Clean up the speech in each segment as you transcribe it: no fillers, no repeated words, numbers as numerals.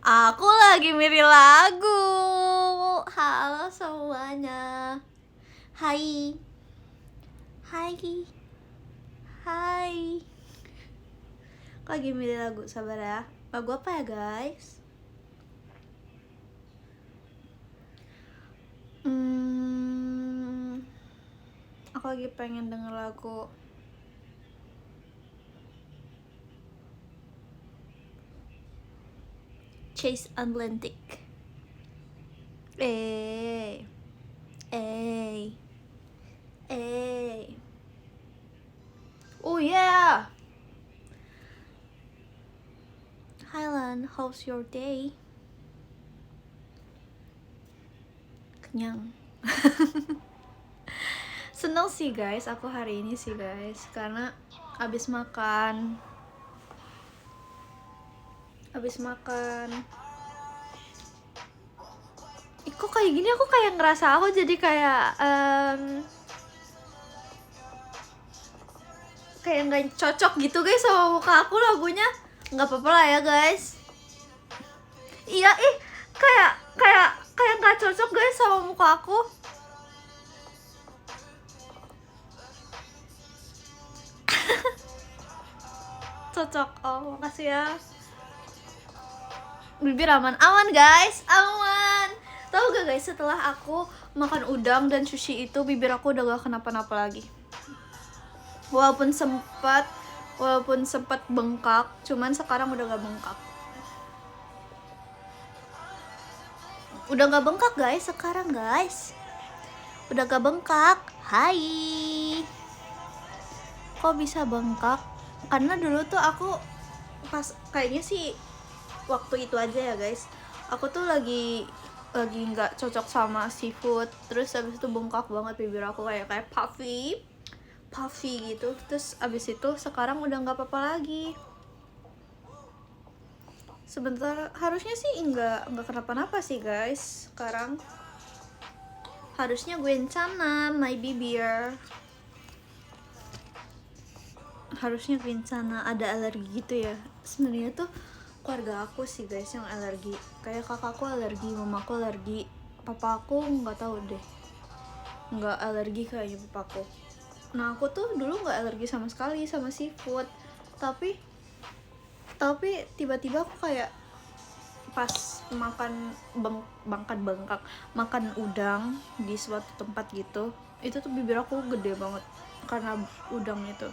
Aku lagi milih lagu. Halo semuanya. Hai. Hai. Hai. Aku lagi milih lagu, sabar ya. Lagu apa ya guys? Aku lagi pengen denger lagu Chase Atlantic. Eh. Oh yeah. Highland, how's your day? Kenyang. Seneng sih guys, aku hari ini sih guys, karena abis makan. Kok kayak gini, aku kayak ngerasa aku jadi kayak nggak cocok gitu guys sama muka aku lagunya. Nggak apa-apa lah ya guys. Iya kayak nggak cocok guys sama muka aku. Cocok. Oh makasih ya. Bibir aman guys, aman. Tahu gak guys, setelah aku makan udang dan sushi itu, bibir aku udah gak kenapa-napa lagi. Walaupun sempat bengkak, cuman sekarang udah gak bengkak. Udah gak bengkak guys sekarang guys. Udah gak bengkak. Hai. Kok bisa bengkak? Karena dulu tuh aku pas kayaknya sih waktu itu aja ya guys. Aku tuh lagi nggak cocok sama seafood. Terus abis itu bengkak banget bibir aku, kayak puffy gitu. Terus abis itu sekarang udah nggak apa-apa lagi. Sebentar, harusnya sih nggak kenapa-napa sih guys. Sekarang harusnya Gwencana my bibir, harusnya Gwencana ada alergi gitu ya. Sebenarnya tuh keluarga aku sih guys yang alergi, kayak kakakku alergi, mamaku alergi, papaku nggak tahu deh, nggak alergi kayaknya papaku. Nah aku tuh dulu nggak alergi sama sekali sama seafood, tapi tiba-tiba aku kayak pas makan makan udang di suatu tempat gitu, itu tuh bibir aku gede banget karena udang itu.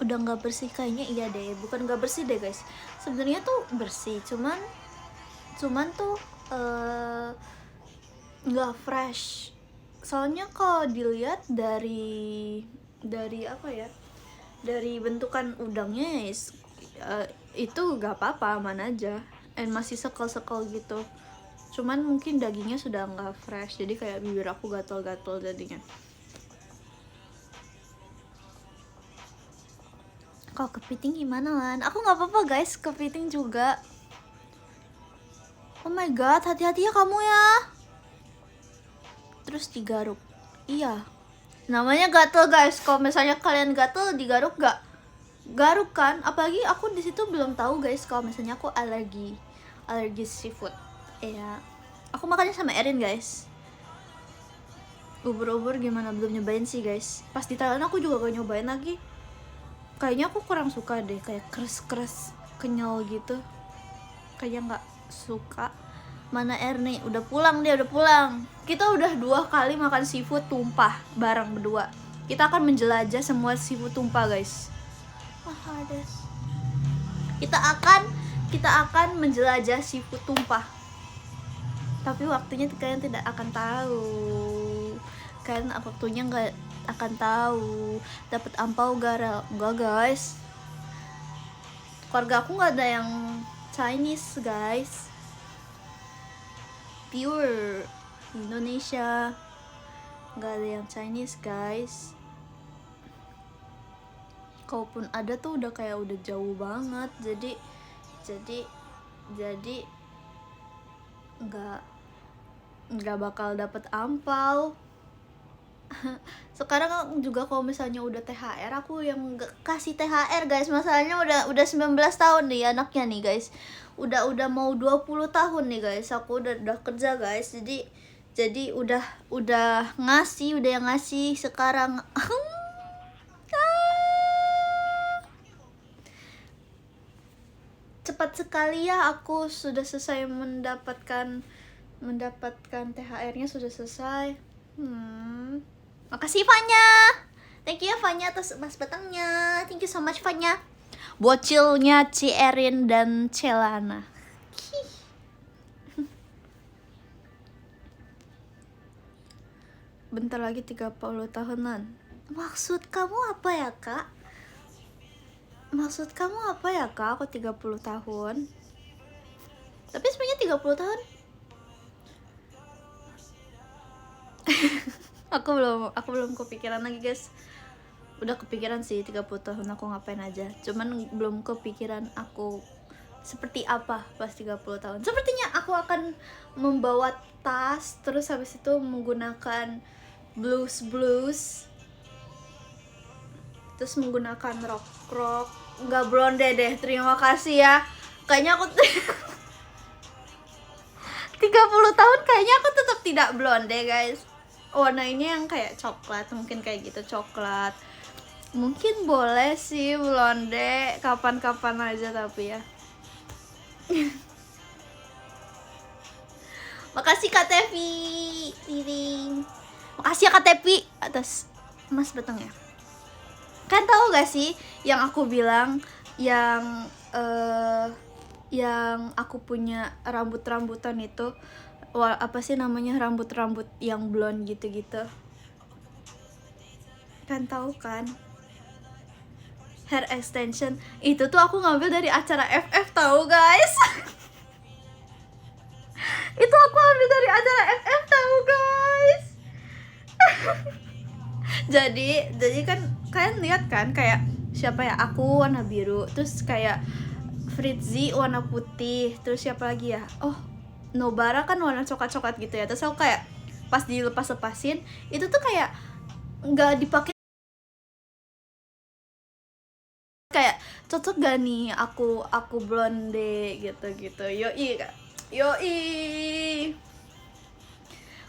Udah nggak bersih kayaknya, iya deh, bukan nggak bersih deh guys, sebenarnya tuh bersih, cuman tuh nggak fresh. Soalnya kalau dilihat dari apa ya, dari bentukan udangnya itu nggak apa-apa, aman aja, masih sekel gitu. Cuman mungkin dagingnya sudah nggak fresh, jadi kayak bibir aku gatel-gatel jadinya. Kalau kepiting gimana Lan? Aku nggak apa-apa guys, kepiting juga. Oh my god, hati-hati ya kamu ya. Terus digaruk. Iya. Namanya gatel guys. Kalau misalnya kalian gatel digaruk gak? Garuk kan? Apalagi aku di situ belum tahu guys kalau misalnya aku alergi seafood. Iya. Aku makannya sama Erin guys. Ubur-ubur gimana, belum nyobain sih guys. Pas di Thailand aku juga gak nyobain lagi. Kayaknya aku kurang suka deh, kayak keras kenyal gitu. Kayaknya nggak suka. Mana Ernie? Udah pulang dia, udah pulang. Kita udah 2 kali makan seafood tumpah bareng berdua. Kita akan menjelajah semua seafood tumpah guys. Hades. Kita akan menjelajah seafood tumpah. Tapi waktunya kalian tidak akan tahu. Kalian waktunya nggak akan tahu. Dapat ampau garal enggak guys. Keluarga aku nggak ada yang Chinese guys, pure Indonesia, nggak ada yang Chinese guys. Kalaupun ada tuh udah kayak udah jauh banget, jadi nggak bakal dapet ampau. Sekarang juga kalau misalnya udah THR, aku yang nggak kasih THR guys. Masalahnya udah 19 tahun nih anaknya nih guys. Udah mau 20 tahun nih guys. Aku udah kerja guys. Jadi udah ngasih, udah yang ngasih sekarang. Cepat sekali ya, aku sudah selesai mendapatkan THR-nya, sudah selesai. Makasih Fanya. Thank you ya Fanya atas emas batangnya. Thank you so much Fanya. Bocilnya Cierin dan Celana. Bentar lagi 30 tahunan. Maksud kamu apa ya kak? Maksud kamu apa ya kak? Aku 30 tahun. Tapi sebenarnya 30 tahun aku belum kepikiran lagi guys. Udah kepikiran sih 30 tahun aku ngapain aja. Cuman belum kepikiran aku seperti apa pas 30 tahun. Sepertinya aku akan membawa tas, terus habis itu menggunakan blues, terus menggunakan rok, nggak blonde deh, terima kasih ya. Kayaknya aku 30 tahun kayaknya aku tetap tidak blonde guys. Warna ini yang kayak coklat, mungkin kayak gitu, coklat. Mungkin boleh sih blonde kapan-kapan aja tapi ya. Makasih Kak Tevi, Tiring. Makasih ya Kak Tevi atas emas batangnya. Kan tahu gak sih yang aku bilang yang aku punya rambut-rambutan itu, apa sih namanya, rambut-rambut yang blonde gitu-gitu. Kan tahu kan? Hair extension itu tuh aku ngambil dari acara FF tahu guys. Itu aku ambil dari acara FF tahu guys. jadi kan kalian lihat kan, kayak siapa ya, aku warna biru, terus kayak Fritzy warna putih, terus siapa lagi ya, oh Nobara kan warna coklat-coklat gitu ya. Terus aku kayak pas dilepas-lepasin itu tuh kayak nggak dipakai, kayak cocok gak nih aku blonde gitu. Yoi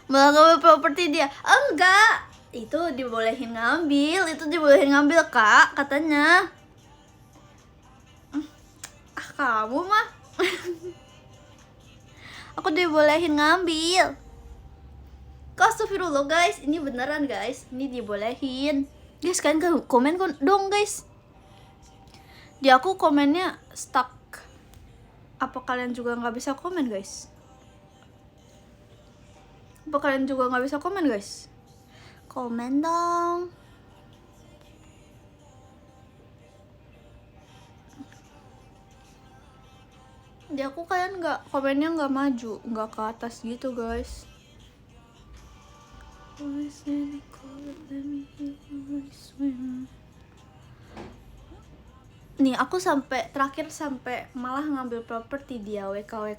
malah ngambil properti dia. Enggak, itu dibolehin ngambil kak katanya. Kamu mah. Aku dibolehin ngambil. Astagfirullah guys, ini beneran guys, ini dibolehin. Guys kalian komen dong guys. Di aku komennya stuck. Apa kalian juga nggak bisa komen guys? Apa kalian juga nggak bisa komen guys? Komen dong. Di aku kalian nggak, komennya nggak maju, nggak ke atas gitu guys. Nih aku terakhir sampai malah ngambil properti dia, WK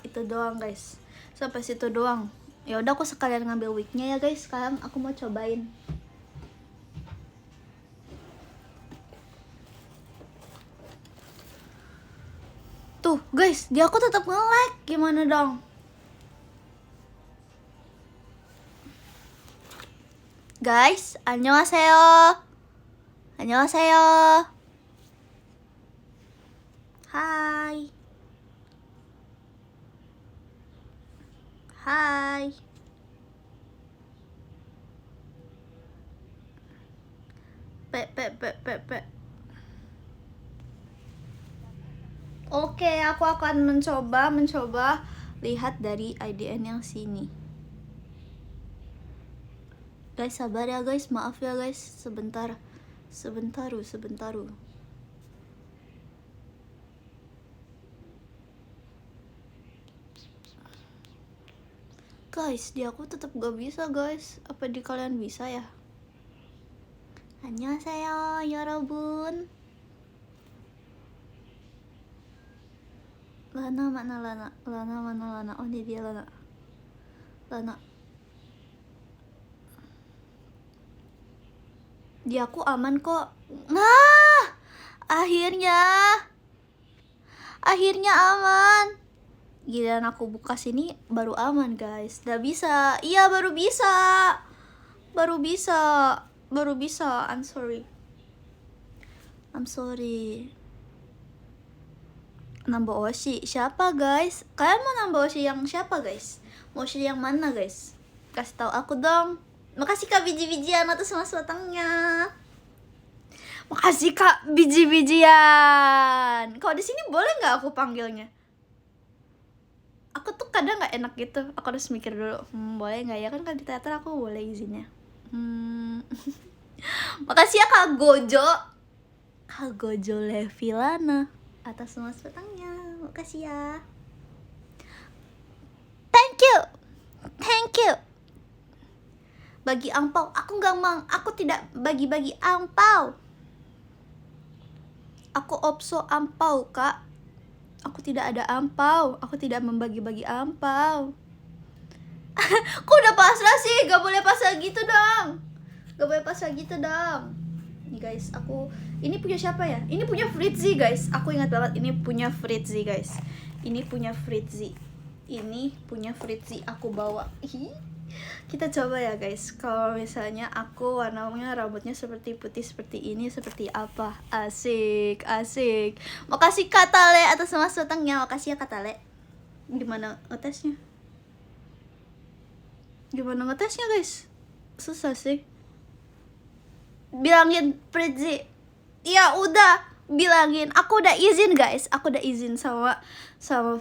itu doang guys, sampai situ doang. Ya udah aku sekalian ngambil wignya ya guys. Sekarang aku mau cobain. Tuh guys, dia aku tetap nge-lag, gimana dong? Guys, annyeonghaseyo. Hai. Pe. Oke, aku akan mencoba lihat dari IDN yang sini. Guys, sabar ya guys, maaf ya guys, sebentar. Guys, di aku tetap gak bisa guys. Apa di kalian bisa ya? Annyeonghaseyo, yorobun. Lana mana Lana? Oh ini dia Lana. Di aku aman kok. Nah, akhirnya aman. Giliran aku buka sini baru aman guys. Udah bisa. Iya baru bisa. I'm sorry. Nambah Oshi siapa guys? Kalian mau nambah Oshi yang siapa guys? Mau Oshi yang mana guys? Kasih tahu aku dong. Makasih Kak biji-bijian atas mas batangnya. Makasih Kak biji-bijian. Kalau di sini boleh nggak aku panggilnya? Aku tuh kadang nggak enak gitu. Aku harus mikir dulu. Boleh nggak ya kan kalau di teater aku boleh izinnya. Makasih ya Kak Gojo. Kak Gojo Levilana atas mas batangnya. Makasih ya. Thank you. Bagi angpau, aku tidak bagi-bagi angpau. Aku opso ampau, Kak. Aku tidak ada ampau. Aku tidak membagi-bagi ampau. Kok udah pasrah sih? Gak boleh pasrah gitu dong. Nih guys, ini punya siapa ya? Ini punya Fritzy guys. Aku ingat banget ini punya Fritzy guys. Ini punya Fritzy. Aku bawa. Kita coba ya guys. Kalau misalnya aku warnanya rambutnya seperti putih seperti ini, seperti apa? Asik. Makasih Kak Tale atas mas datangnya. Makasih ya Kak Tale. Gimana ngetesnya guys? Susah sih. Bilangin Fritzy. Ya udah, bilangin. Aku udah izin guys. Aku udah izin sama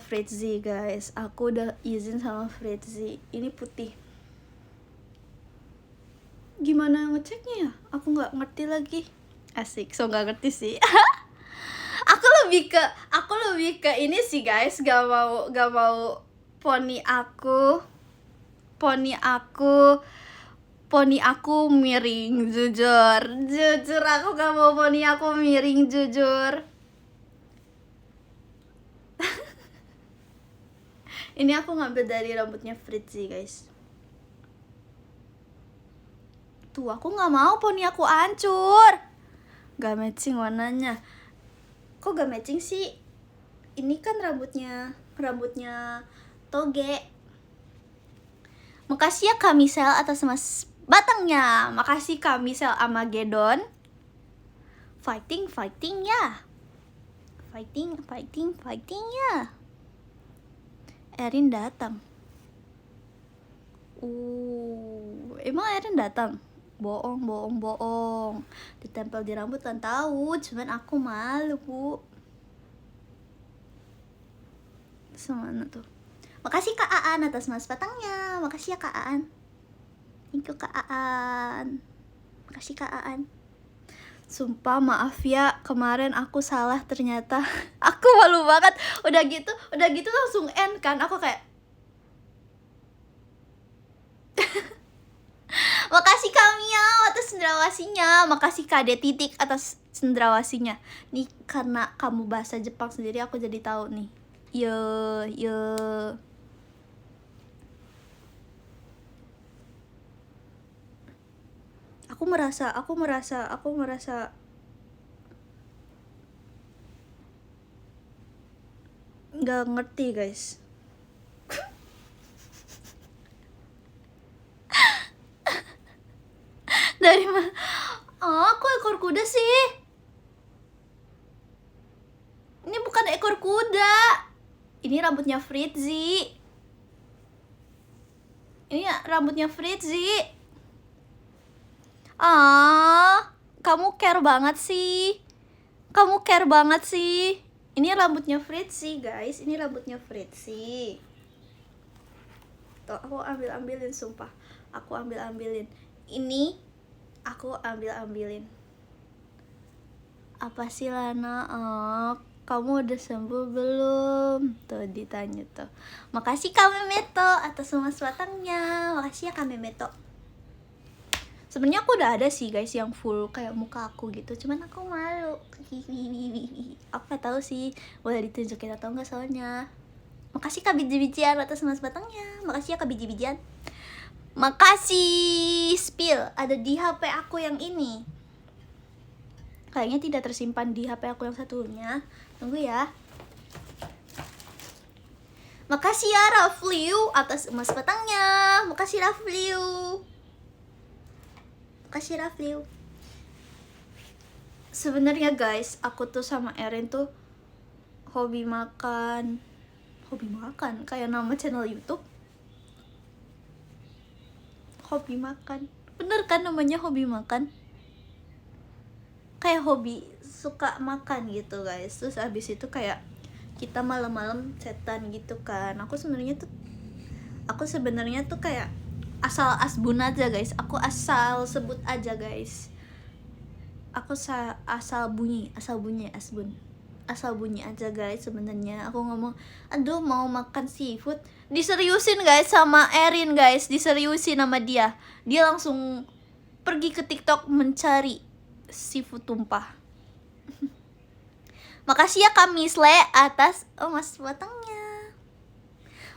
Fritzy guys. Ini putih. Gimana ngeceknya ya? Aku nggak ngerti lagi. Asik, so nggak ngerti sih. aku lebih ke ini sih guys. Gak mau poni aku miring, jujur aku gak mau poni aku miring, jujur. Ini aku ngambil dari rambutnya Fritzy guys. Tuh aku gak mau poni aku hancur. Gak matching warnanya. Kok gak matching sih? Ini kan rambutnya toge. Makasih ya Kak Misel atas mas batangnya. Makasih Kak Misel Amagedon. Fighting ya. Fighting ya. Erin datang. Emang Erin datang? Bohong. Ditempel di rambut kan tahu, cuman aku malu, Bu. Semana tuh. Makasih Kak Aan atas mas batangnya. Makasih ya Kak Aan. Thank you Kak Aan. Makasih Kak Aan. Sumpah maaf ya, kemarin aku salah ternyata. Aku malu banget. Udah gitu langsung end kan. Aku kayak makasih Kak Miao atas cendrawasinya. Makasih Kak De Titik atas cendrawasinya. Nih karena kamu bahasa Jepang sendiri aku jadi tahu nih. Yo. Aku merasa nggak ngerti guys. Dari mana? Kok ekor kuda sih? Ini bukan ekor kuda. Ini rambutnya Fritzy. Kamu care banget sih. Ini rambutnya Fritzy guys. Tuh aku ambilin sumpah. Ini aku ambilin. Apa sih Lana? Kamu udah sembuh belum? Tuh ditanya tuh. Makasih Kak Memeto atas mas batangnya. Makasih ya Kak Memeto. Sebenarnya aku udah ada sih guys yang full kayak muka aku gitu, cuman aku malu. Aku gak tahu sih boleh ditunjukin atau enggak soalnya. Makasih Kak biji-bijian atas mas batangnya. Makasih ya Kak biji-bijian. Makasih Spill, ada di HP aku yang ini. Kayaknya tidak tersimpan di HP aku yang satunya. Tunggu ya. Makasih ya Rafliu atas emas batangnya. Makasih Rafliu. Makasih Rafliu. Sebenarnya guys, aku tuh sama Erin tuh hobi makan kayak nama channel YouTube. Hobi makan, bener kan namanya hobi makan? Kayak hobi suka makan gitu guys. Terus abis itu kayak kita malam-malam chatan gitu kan. Aku sebenarnya tuh kayak asal asbun aja guys. Aku asal sebut aja guys. Aku asal bunyi aja guys. Sebenarnya aku ngomong, aduh mau makan seafood, diseriusin guys sama Erin guys, diseriusin sama dia langsung pergi ke TikTok mencari seafood tumpah. Makasih ya Kak Misle atas emas batangnya.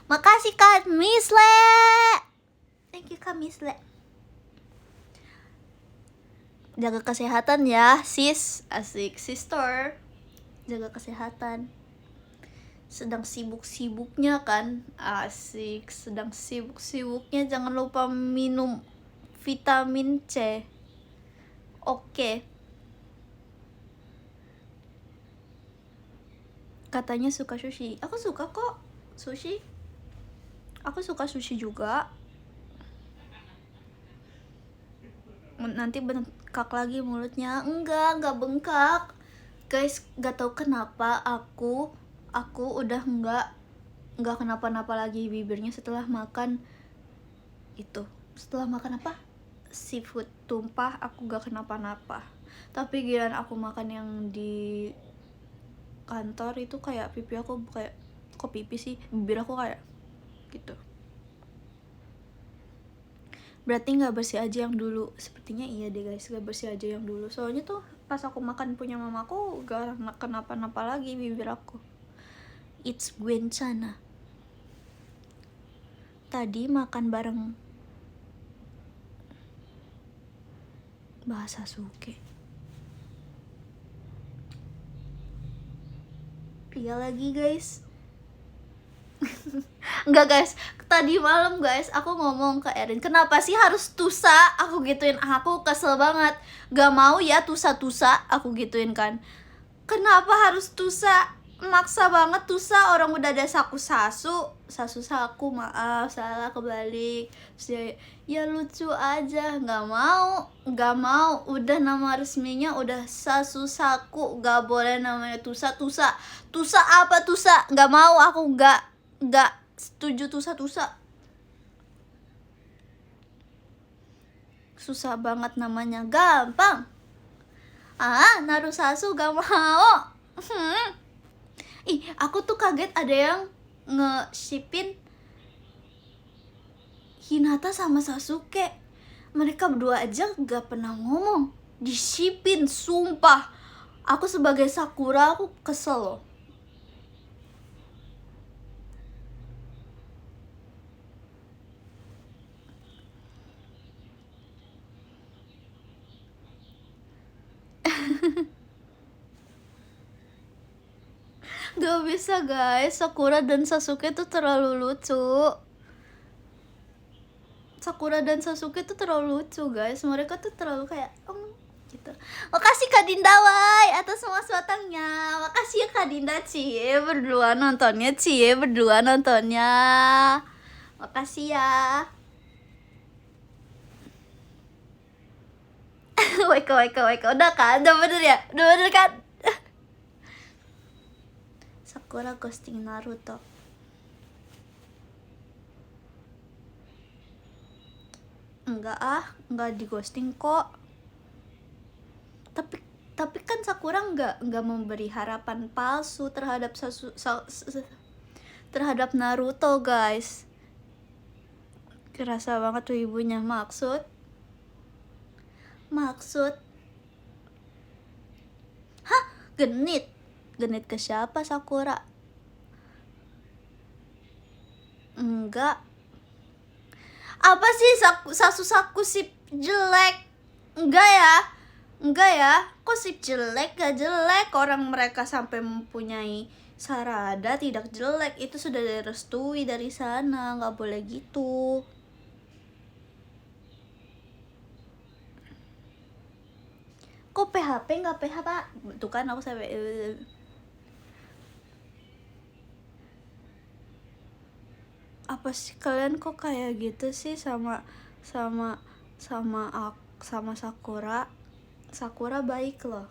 Makasih Kak Misle, thank you Kak Misle. Jaga kesehatan ya sis, asik sister. Jaga kesehatan. Sedang sibuk-sibuknya kan, asik. Sedang sibuk-sibuknya jangan lupa minum vitamin C. Oke. Katanya suka sushi. Aku suka kok sushi. Aku suka sushi juga. Nanti bengkak lagi mulutnya. Enggak bengkak. Guys, gak tau kenapa aku udah enggak kenapa-napa lagi bibirnya setelah makan itu. Setelah makan apa? Seafood tumpah, aku gak kenapa-napa. Tapi giliran aku makan yang di kantor itu kayak pipi aku kayak, kok pipi sih? Bibir aku kayak gitu. Berarti gak bersih aja yang dulu. Sepertinya iya deh guys, gak bersih aja yang dulu. Soalnya tuh pas aku makan punya mamaku gak kenapa-napa lagi bibir aku. It's Gwencana. Tadi makan bareng bahasa Sasuke. Iya lagi guys. Enggak guys, tadi malam guys aku ngomong ke Erin, kenapa sih harus tusa? Aku gituin, aku kesel banget. Gak mau ya tusa-tusa, aku gituin kan. Kenapa harus tusa? Maksa banget tusa, orang udah ada saku, maaf salah kebalik. Terus ya lucu aja, gak mau. Udah nama resminya udah saku, gak boleh namanya tusa apa tusa? Gak mau, aku gak setuju tusa. Susah banget namanya, gampang. Narusasu gak mau. Ih, aku tuh kaget ada yang nge-shipin Hinata sama Sasuke. Mereka berdua aja gak pernah ngomong, di-shipin, sumpah. Aku sebagai Sakura, aku kesel loh. Gak bisa guys, Sakura dan Sasuke tuh terlalu lucu. Guys. Mereka tuh terlalu kayak gitu. Makasih Kak Dinda Wai atas semua batangnya. Makasih ya Kak Dinda, cie berdua nontonnya. Makasih ya. Waika. Udah kan? Udah bener ya? Udah bener kan? Sakura ghosting Naruto. Enggak di ghosting kok. Tapi kan Sakura enggak memberi harapan palsu terhadap terhadap Naruto, guys. Kerasa banget tuh ibunya. Maksud hah? Genit ke siapa Sakura? Enggak. Apa sih Saku sip jelek? Enggak ya. Enggak ya, kok sih jelek? Gak jelek, orang mereka sampai mempunyai sarada tidak jelek. Itu sudah direstui dari sana, gak boleh gitu. Kok PHP nggak PHP? Tuh kan aku sampai apa sih kalian kok kayak gitu sih sama sama sama Sakura. Sakura baik loh.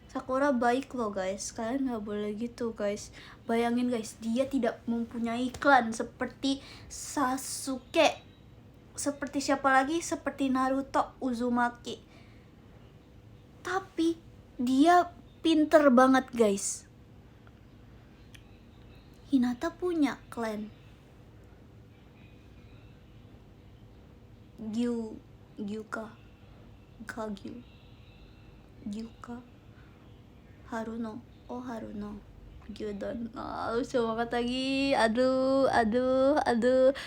Sakura baik loh guys, kalian nggak boleh gitu guys. Bayangin guys, dia tidak mempunyai klan seperti Sasuke, seperti siapa lagi, seperti Naruto, Uzumaki. Tapi dia pinter banget guys. Hinata punya klan. Gyuka, Gyuka, Haruno, Gyudon. Lucu banget lagi. Aduh.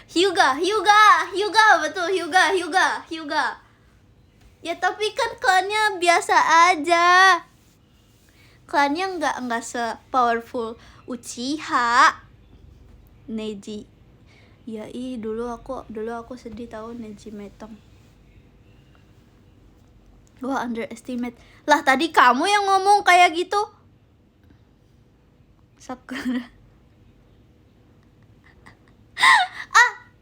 Hyuga, betul, Hyuga. Ya tapi kan klannya biasa aja. Klannya nggak se-powerful Uchiha, Neji. Ya dulu aku sedih tahu Neji Metong. Wah, underestimate. Lah tadi kamu yang ngomong kayak gitu. Sakura.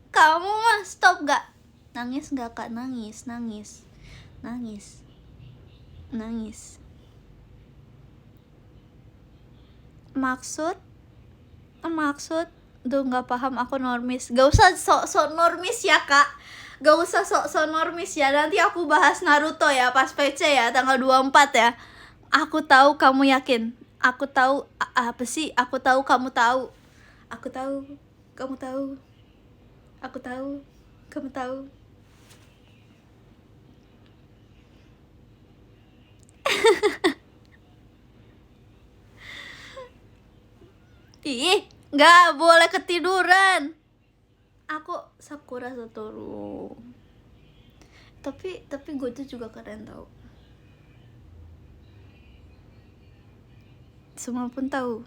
Kamu mah stop gak? Nangis gak kak? Nangis. Maksud Duh gak paham, aku normis. Gak usah sok normis ya kak. Gak usah sok normis ya. Nanti aku bahas Naruto ya pas PC ya, tanggal 24 ya. Aku tahu kamu yakin. Aku tahu apa sih? Aku tahu kamu tahu. Aku tahu kamu tahu. Aku tahu kamu tahu. Ih, nggak boleh ketiduran. Aku Sakura Satoru. Tapi gue tuh juga keren tau. Semua pun tahu.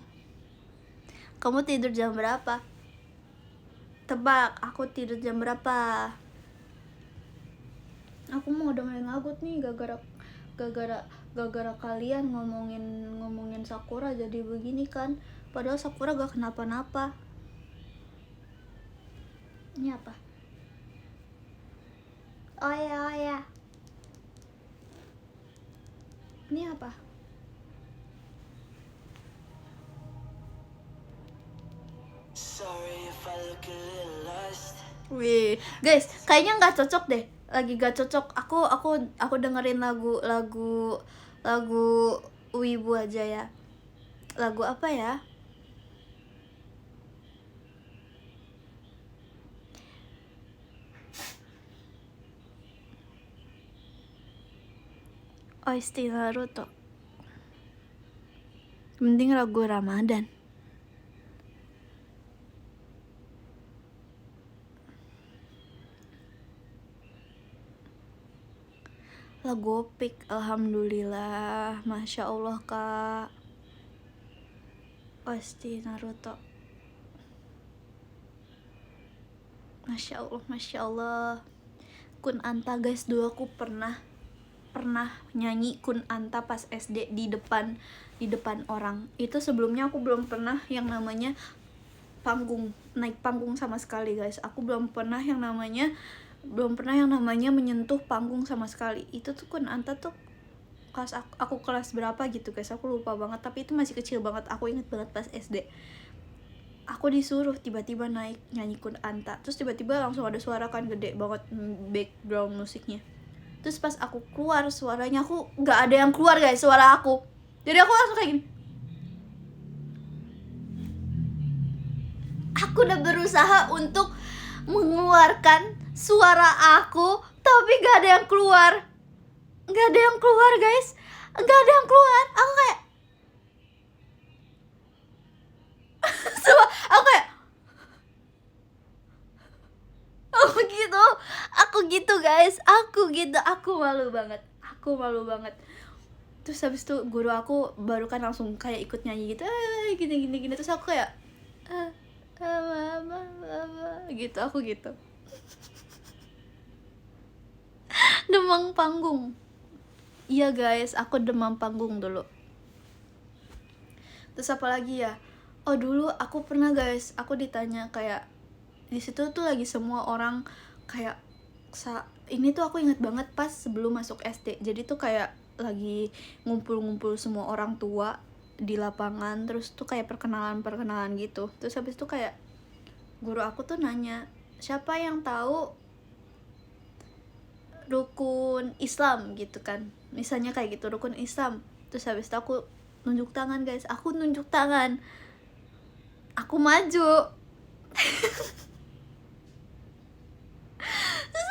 Kamu tidur jam berapa? Tebak, aku tidur jam berapa? Aku mau udah mulai ngagut nih gara-gara kalian ngomongin Sakura jadi begini kan. Padahal Sakura gak kenapa-napa. Ini apa? Oh ya. Ini apa? Sorry if I look a little lost. Wih, guys, kayaknya nggak cocok deh. Lagi gak cocok. Aku dengerin lagu Wibu aja ya. Lagu apa ya? OST Naruto. Mending lagu Ramadan. Lagu Opik, alhamdulillah, masya Allah kak. OST Naruto. Masya Allah. Kun Anta guys, dulu aku pernah nyanyi Kun Anta pas SD di depan orang. Itu sebelumnya aku belum pernah yang namanya naik panggung sama sekali guys. Aku belum pernah yang namanya menyentuh panggung sama sekali. Itu tuh Kun Anta tuh kelas aku kelas berapa gitu guys, aku lupa banget, tapi itu masih kecil banget. Aku inget banget pas SD aku disuruh tiba-tiba naik nyanyi Kun Anta, terus tiba-tiba langsung ada suara kan gede banget background musiknya. Terus pas aku keluar suaranya, aku nggak ada yang keluar guys suara aku, jadi aku langsung kayak gini. Aku udah berusaha untuk mengeluarkan suara aku, tapi gak ada yang keluar guys, gak ada yang keluar. Aku kayak aku gitu guys, aku malu banget. aku malu banget. Terus habis itu guru aku baru kan langsung kayak ikut nyanyi gitu, gini. Terus aku kayak gitu, aku gitu. Demam panggung. Iya guys, aku demam panggung dulu. Terus apa lagi ya? Oh dulu aku pernah guys, aku ditanya kayak di situ tuh lagi semua orang kayak ini tuh aku inget banget pas sebelum masuk SD. Jadi tuh kayak lagi ngumpul-ngumpul semua orang tua di lapangan, terus tuh kayak perkenalan gitu. Terus habis itu kayak guru aku tuh nanya, siapa yang tahu rukun Islam gitu kan, misalnya kayak gitu, rukun Islam. Terus habis itu aku nunjuk tangan guys, aku nunjuk tangan, aku maju. Terus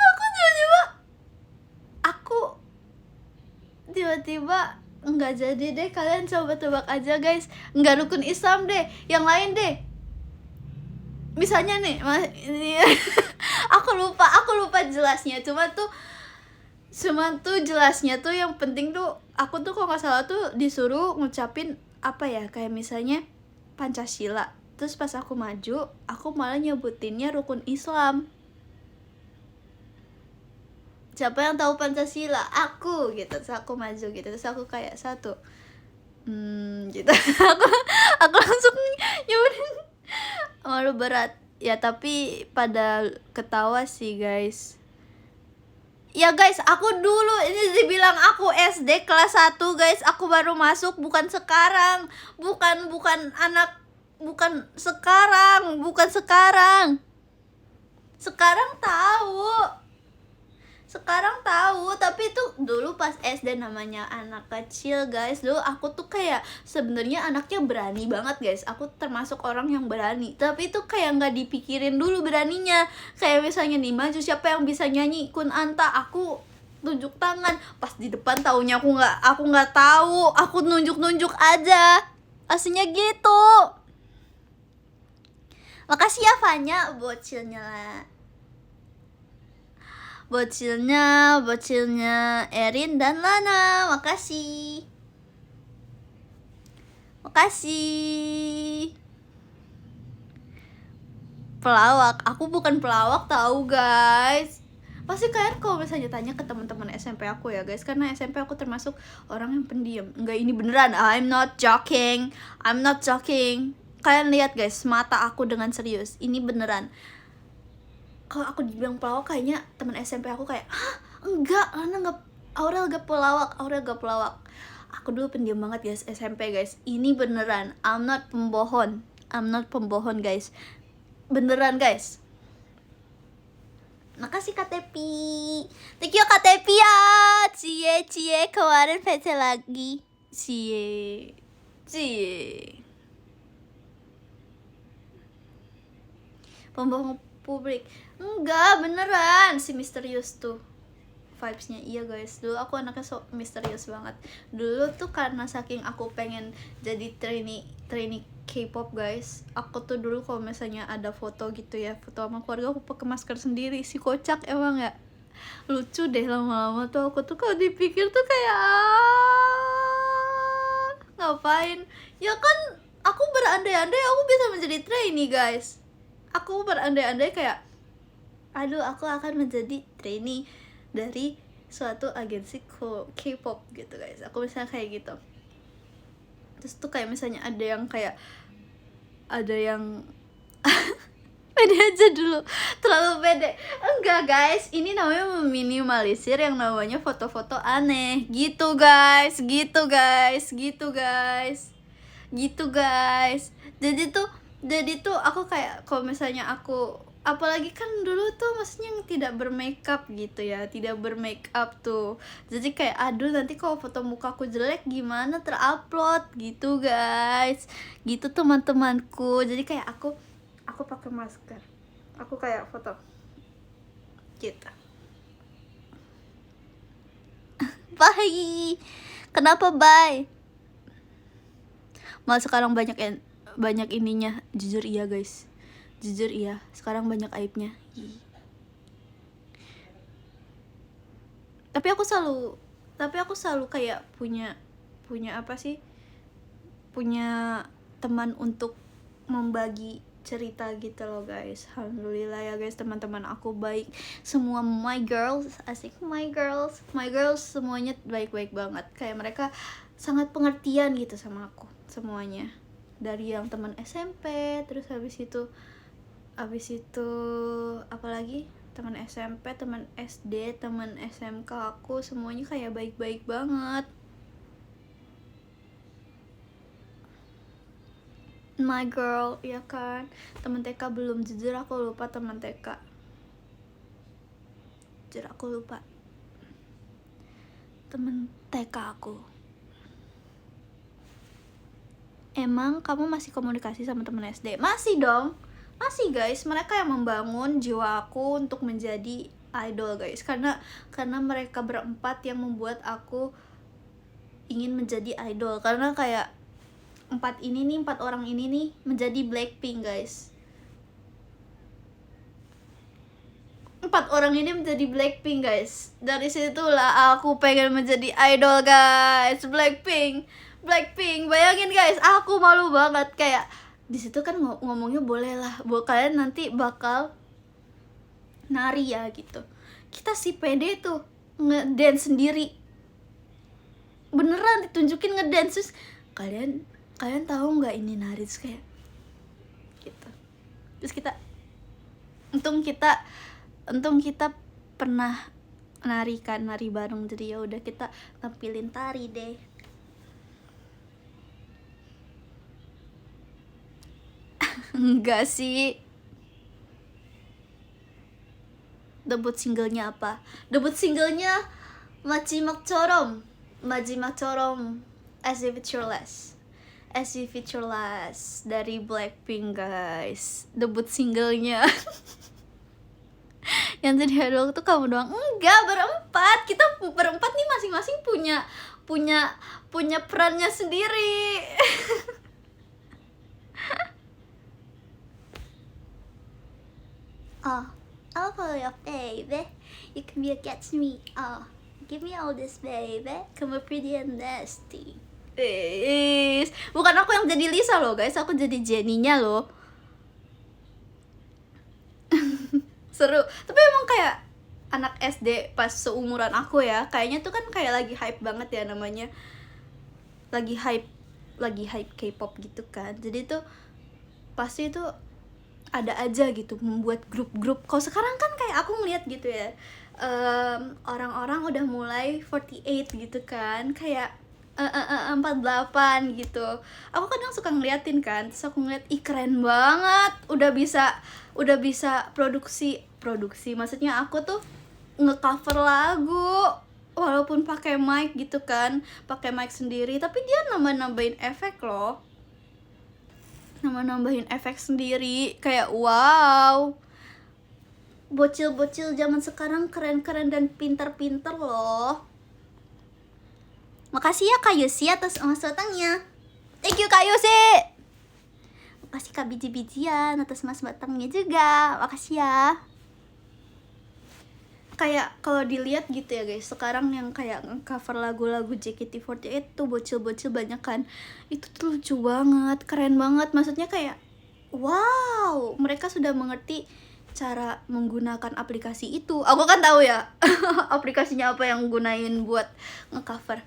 aku tiba-tiba nggak jadi deh. Kalian coba tebak aja guys, nggak rukun Islam deh, yang lain deh. Misalnya nih aku lupa jelasnya, cuma tuh jelasnya tuh yang penting tuh aku tuh kalau nggak salah tuh disuruh ngucapin apa ya, kayak misalnya Pancasila. Terus pas aku maju, aku malah nyebutinnya rukun Islam. Siapa yang tahu Pancasila? Aku gitu. Terus aku maju gitu, terus aku kayak satu gitu. aku langsung nyebutin. Malu berat ya, tapi pada ketawa sih guys. Ya guys, aku dulu ini dibilang aku SD kelas 1 guys. Aku baru masuk, bukan sekarang. Bukan sekarang. Sekarang tahu, tapi itu dulu pas SD namanya anak kecil guys. Dulu aku tuh kayak sebenarnya anaknya berani banget guys. Aku termasuk orang yang berani, tapi itu kayak nggak dipikirin dulu beraninya. Kayak misalnya nih maju, siapa yang bisa nyanyi Kun Anta, aku tunjuk tangan. Pas di depan taunya aku nggak tahu, aku nunjuk aja. Aslinya gitu. Makasih ya Fanya, bocilnya Erin dan Lana, makasih. Pelawak, aku bukan pelawak tahu guys. Pasti kalian kalau misalnya tanya ke teman-teman SMP aku ya guys, karena SMP aku termasuk orang yang pendiam. Enggak, ini beneran, I'm not joking. Kalian lihat guys, mata aku dengan serius, ini beneran. Kalau aku dibilang pelawak, kayaknya teman SMP aku kayak, hah enggak, Lana enggak, Aurel gak pelawak. Aku dulu pendiam banget guys SMP guys, ini beneran, I'm not pembohon guys, beneran guys. Makasih Kak Tepi, thank you Kak Tepi ya. Cie kemarin PC lagi, cie pembohong publik. Enggak, beneran, si misterius tuh vibes-nya. Iya guys, dulu aku anaknya so misterius banget. Dulu tuh karena saking aku pengen jadi trainee K-pop guys, aku tuh dulu kalau misalnya ada foto gitu ya, foto sama keluarga, aku pakai masker sendiri. Si kocak emang ya. Lucu deh lama-lama tuh aku tuh kalau dipikir tuh kayak ngapain? Ya kan aku berandai-andai aku bisa menjadi trainee guys. Aku berandai-andai kayak, aduh aku akan menjadi trainee dari suatu agensi K-pop gitu guys. Aku misalnya kayak gitu. Terus tuh kayak misalnya ada yang pede aja dulu, terlalu pede. Enggak guys, ini namanya meminimalisir yang namanya foto-foto aneh gitu guys. Jadi tuh aku kayak kalau misalnya aku, apalagi kan dulu tuh maksudnya yang tidak bermakeup gitu ya, tidak bermakeup tuh, jadi kayak aduh nanti kalau foto mukaku jelek gimana terupload gitu guys, gitu teman-temanku. Jadi kayak aku pakai masker, aku kayak foto gitu. Bye. Kenapa bye? Malah sekarang banyak ininya. Jujur iya guys, sekarang banyak aibnya. Tapi aku selalu tapi aku selalu kayak punya apa sih, punya teman untuk membagi cerita gitu loh guys. Alhamdulillah ya guys, teman-teman aku baik semua, my girls, asik, my girls semuanya baik-baik banget. Kayak mereka sangat pengertian gitu sama aku semuanya, dari yang teman SMP, terus habis itu apalagi teman SMP, teman SD, teman SMK aku, semuanya kayak baik-baik banget. My girl, ya kan. Teman TK belum, jujur aku lupa teman TK. Jujur aku lupa teman TK aku. Emang kamu masih komunikasi sama teman SD? Masih dong. Masih guys, mereka yang membangun jiwa aku untuk menjadi idol guys. Karena mereka berempat yang membuat aku ingin menjadi idol. Karena kayak empat orang ini nih menjadi Blackpink guys. 4 orang ini menjadi Blackpink guys. Dari situlah aku pengen menjadi idol guys. Blackpink. Bayangin guys, aku malu banget kayak di situ kan ngomongnya boleh lah, kalian nanti bakal nari ya gitu. Kita si pede tuh ngedance sendiri. Beneran ditunjukin ngedance, terus kalian tahu nggak ini nari, terus kayak gitu. Terus kita untung kita pernah nari bareng, jadi ya udah kita tampilin tari deh. Enggak sih. Debut singlenya apa? Debut singlenya 마지막처럼 As If It's Your Last dari Blackpink guys. Debut singlenya. Yang jadi idol tuh kamu doang. Enggak, berempat. Kita berempat nih masing-masing punya perannya sendiri. Oh, I'll follow your baby. You can be a catch me. Oh, give me all this baby. Come pretty and nasty. Bukan aku yang jadi Lisa loh guys, aku jadi Jenny-nya loh. Seru. Tapi emang kayak anak SD pas seumuran aku ya, kayaknya tuh kan kayak lagi hype banget ya namanya. Lagi hype K-pop gitu kan. Jadi tuh pasti tuh ada aja gitu membuat grup-grup. Kalau sekarang kan kayak aku ngeliat gitu ya, orang-orang udah mulai 48 gitu kan, kayak 48 gitu. Aku kadang suka ngeliatin kan, terus aku ngeliat, ih keren banget, udah bisa produksi, maksudnya aku tuh nge-cover lagu walaupun pakai mic gitu kan, pakai mic sendiri, tapi dia nambahin efek loh, nambahin efek sendiri. Kayak wow, bocil-bocil zaman sekarang keren-keren dan pintar-pintar loh. Makasih ya Kak Yusi atas emas batangnya. Thank you Kak Yusi. Makasih Kak biji-bijian atas emas batangnya juga. Makasih ya. Kayak kalau dilihat gitu ya guys, sekarang yang kayak cover lagu-lagu JKT48 tuh bocil-bocil banyak kan. Itu tuh lucu banget, keren banget. Maksudnya kayak wow, mereka sudah mengerti cara menggunakan aplikasi itu. Aku kan tahu ya aplikasinya apa yang gunain buat ngecover.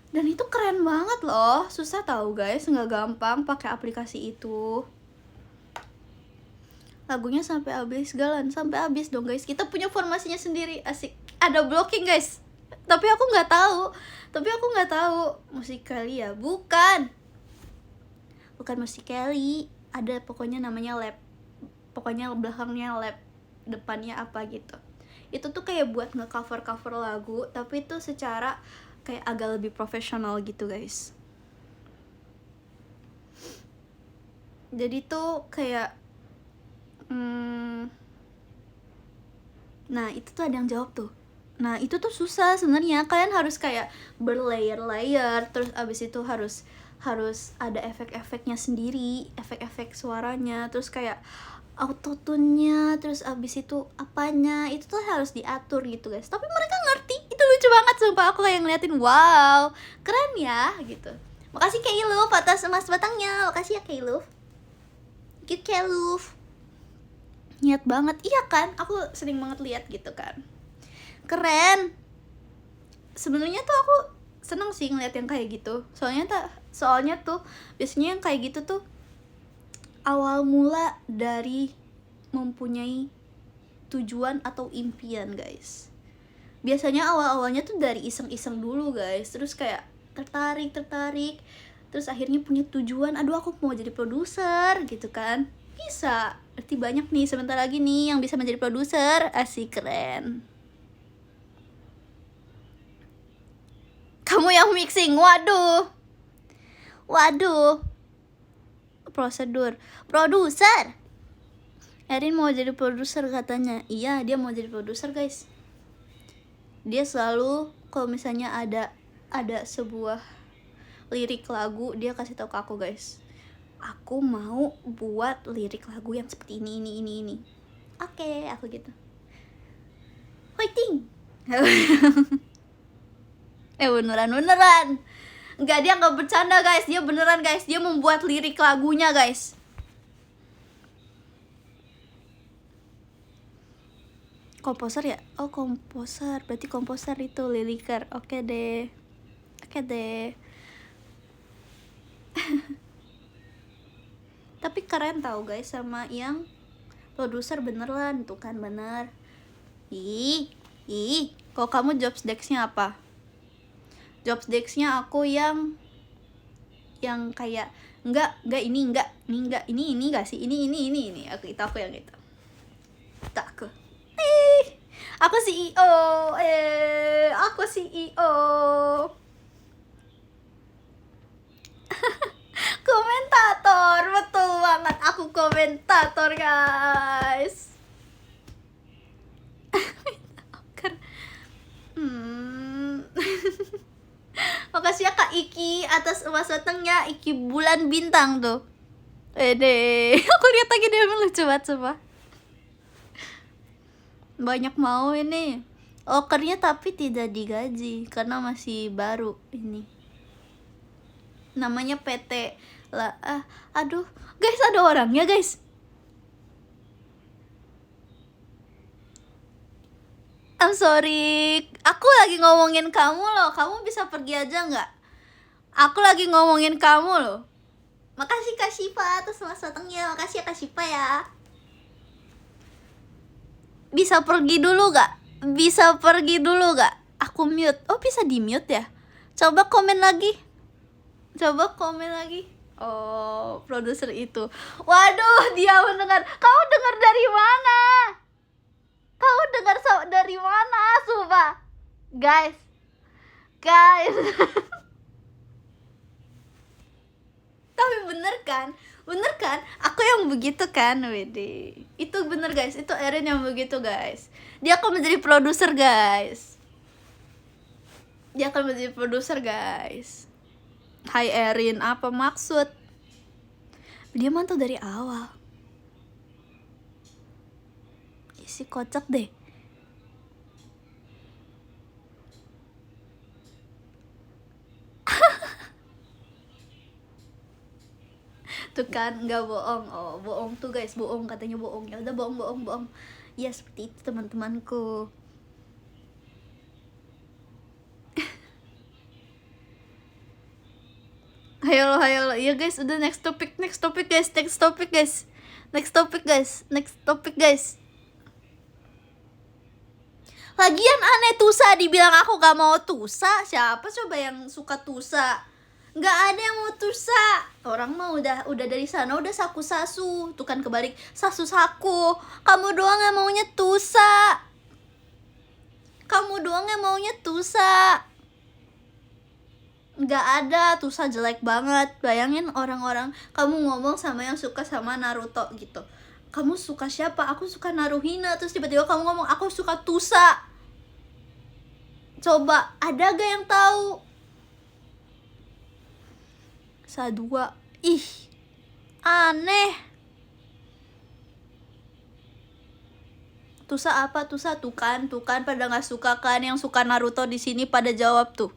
Dan itu keren banget loh, susah tahu guys, nggak gampang pakai aplikasi itu. Lagunya sampai habis, Galan sampai habis dong guys. Kita punya formasinya sendiri, asik. Ada blocking guys, tapi aku nggak tahu Musical.ly ya, bukan Musical.ly. Ada pokoknya namanya lab, pokoknya belakangnya lab, depannya apa gitu. Itu tuh kayak buat nge-cover lagu, tapi itu secara kayak agak lebih profesional gitu guys. Jadi tuh kayak nah itu tuh ada yang jawab tuh. Nah itu tuh susah sebenarnya, kalian harus kayak berlayer-layer, terus abis itu harus ada efek-efeknya sendiri, efek-efek suaranya, terus kayak autotune-nya, terus abis itu apanya, itu tuh harus diatur gitu guys. Tapi mereka ngerti, itu lucu banget sumpah, aku kayak ngeliatin, wow keren ya gitu. Makasih Kailuf atas emas batangnya, makasih ya Kailuf. Cute Kailuf, niat banget. Iya kan, aku sering banget lihat gitu kan, keren. Sebenarnya tuh aku seneng sih ngeliat yang kayak gitu, soalnya tuh biasanya yang kayak gitu tuh awal mula dari mempunyai tujuan atau impian guys. Biasanya awal-awalnya tuh dari iseng-iseng dulu guys, terus kayak tertarik, terus akhirnya punya tujuan, aduh aku mau jadi produser gitu kan. Bisa, berarti banyak nih sebentar lagi nih yang bisa menjadi produser, asik, keren. Kamu yang mixing, waduh prosedur produser. Erin mau jadi produser katanya. Iya, dia mau jadi produser guys. Dia selalu kalau misalnya ada sebuah lirik lagu, dia kasih tahu ke aku guys, aku mau buat lirik lagu yang seperti ini. Oke, aku gitu, fighting. Beneran enggak, dia nggak bercanda guys, dia beneran guys, dia membuat lirik lagunya guys. Komposer ya? Oh komposer, berarti komposer itu liriker. Oke deh. Tapi keren tau guys sama yang produser beneran tuh kan, bener. Ih, kalau kamu jobs desk-nya apa? Jobs desk-nya aku yang kayak enggak ini enggak sih, ini aku yang itu. Tak aku. Aku CEO. Aku CEO. Komentator, betul banget, aku komentator guys. Makasih ya Kak Iki atas emas batangnya, Iki bulan bintang tuh. Aku lihat lagi dia lucu banget coba. Banyak mau ini okernya tapi tidak digaji karena masih baru ini. Namanya PT lah. Aduh guys, ada orangnya guys. I'm sorry, aku lagi ngomongin kamu loh, kamu bisa pergi aja nggak? Aku lagi ngomongin kamu loh. Makasih Kak Shiva atas emas batangnya, makasih ya Kak Shiva ya. Bisa pergi dulu gak? Aku mute. Oh bisa di mute ya? Coba komen lagi. Oh, produser itu. Waduh, dia mendengar. Kamu dengar dari mana? Dari mana, Sumpah? Guys. Tapi bener kan? Aku yang begitu kan, Wede. Itu bener guys, itu Erin yang begitu guys. Dia akan menjadi produser guys. Hai Erin, apa maksud? Dia mantau dari awal. Isi kocak deh. Tuh kan, nggak bohong. Oh, bohong tuh guys, bohong, katanya bohong. Ya udah bohong. Ya seperti itu teman-temanku. Hayo. Ya guys, udah next topic guys. Lagian aneh Tusa dibilang aku gak mau Tusa. Siapa coba yang suka Tusa? Gak ada yang mau Tusa. Orang mah udah dari sana udah saku-sasu. Tuh kan kebalik, sasu-saku. Kamu doang yang maunya Tusa. Gak ada, Tusa jelek banget. Bayangin orang-orang, kamu ngomong sama yang suka sama Naruto gitu. Kamu suka siapa? Aku suka Naruhina. Terus tiba-tiba kamu ngomong aku suka Tusa. Coba, ada gak yang tahu? Sadua. Ih, aneh. Tusa apa? Tusa tuh kan pada nggak suka kan, yang suka Naruto di sini pada jawab tuh.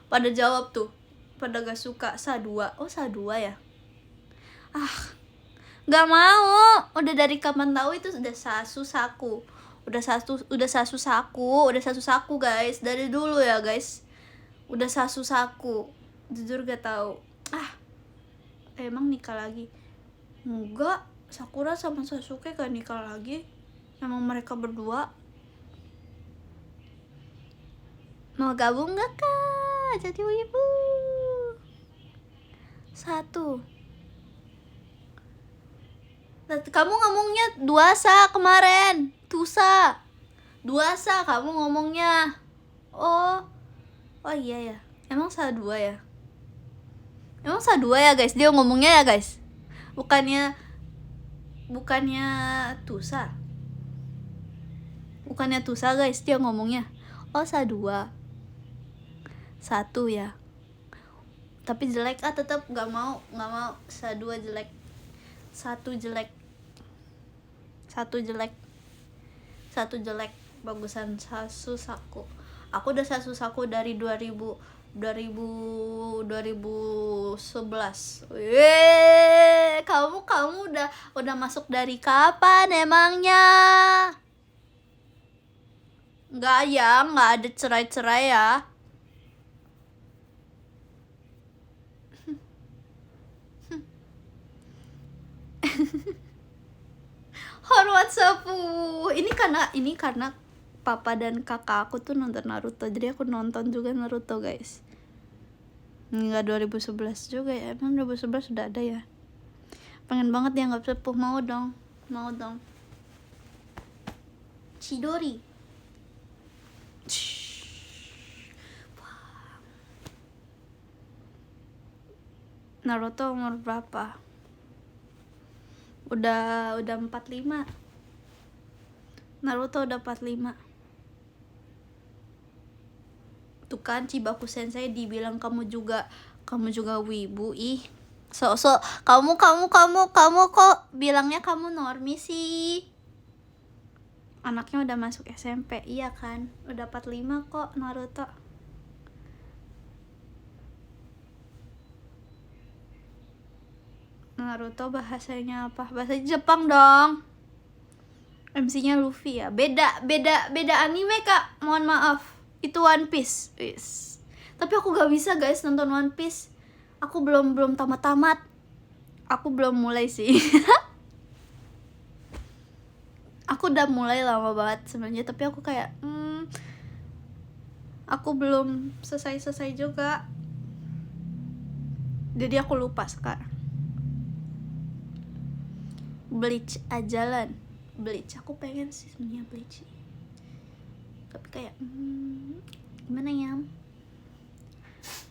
Pada gak suka. Sa 2. Oh, Sa 2 ya. Gak mau. Udah dari kapan tahu itu udah Sasu-saku. Udah Sasu-saku guys. Dari dulu ya guys. Udah Sasu-saku. Jujur gak tahu. Emang nikah lagi? Enggak. Sakura sama Sasuke gak nikah lagi. Emang mereka berdua. Mau gabung gak kak? Jadi wibu. 1. Kamu ngomongnya Duasa kemarin. Tusa. Duasa kamu ngomongnya. Oh iya ya. Emang Sa 2 ya? Emang Sa 2 ya guys? Dia ngomongnya ya guys? Bukannya Tusa. Bukannya Tusa guys, dia ngomongnya. Oh, Sa 2. 1 ya. Tapi jelek tetap gak mau. Sa 2 jelek. 1 jelek. 1 jelek. Bagusan Sasu-saku. Aku udah Sasu-saku dari 2011. Kamu udah masuk dari kapan emangnya? Enggak ya, enggak ada cerai-cerai ya. Horwatsapu. Ini karena papa dan kakak aku tuh nonton Naruto, jadi aku nonton juga Naruto guys. Enggak 2011 juga ya, emang 2011 sudah ada ya. Pengen banget dianggap sepuh, mau dong. Chidori. Naruto umur berapa? Udah 45. Naruto udah 45. Tuh kan Chibaku Sensei dibilang kamu juga wibu. Ih. Kamu kok bilangnya kamu normi sih. Anaknya udah masuk SMP. Iya kan? Udah 45 kok Naruto. Naruto bahasanya apa? Bahasa Jepang dong. MC-nya Luffy ya. Beda anime kak. Mohon maaf. Itu One Piece. Tapi aku gak bisa guys nonton One Piece. Aku belum tamat. Aku belum mulai sih. Aku udah mulai lama banget sebenarnya, tapi aku kayak aku belum selesai juga. Jadi aku lupa sekarang. Bleach ajalan. Bleach aku pengen sih sebenarnya Bleach. Tapi kayak gimana ya?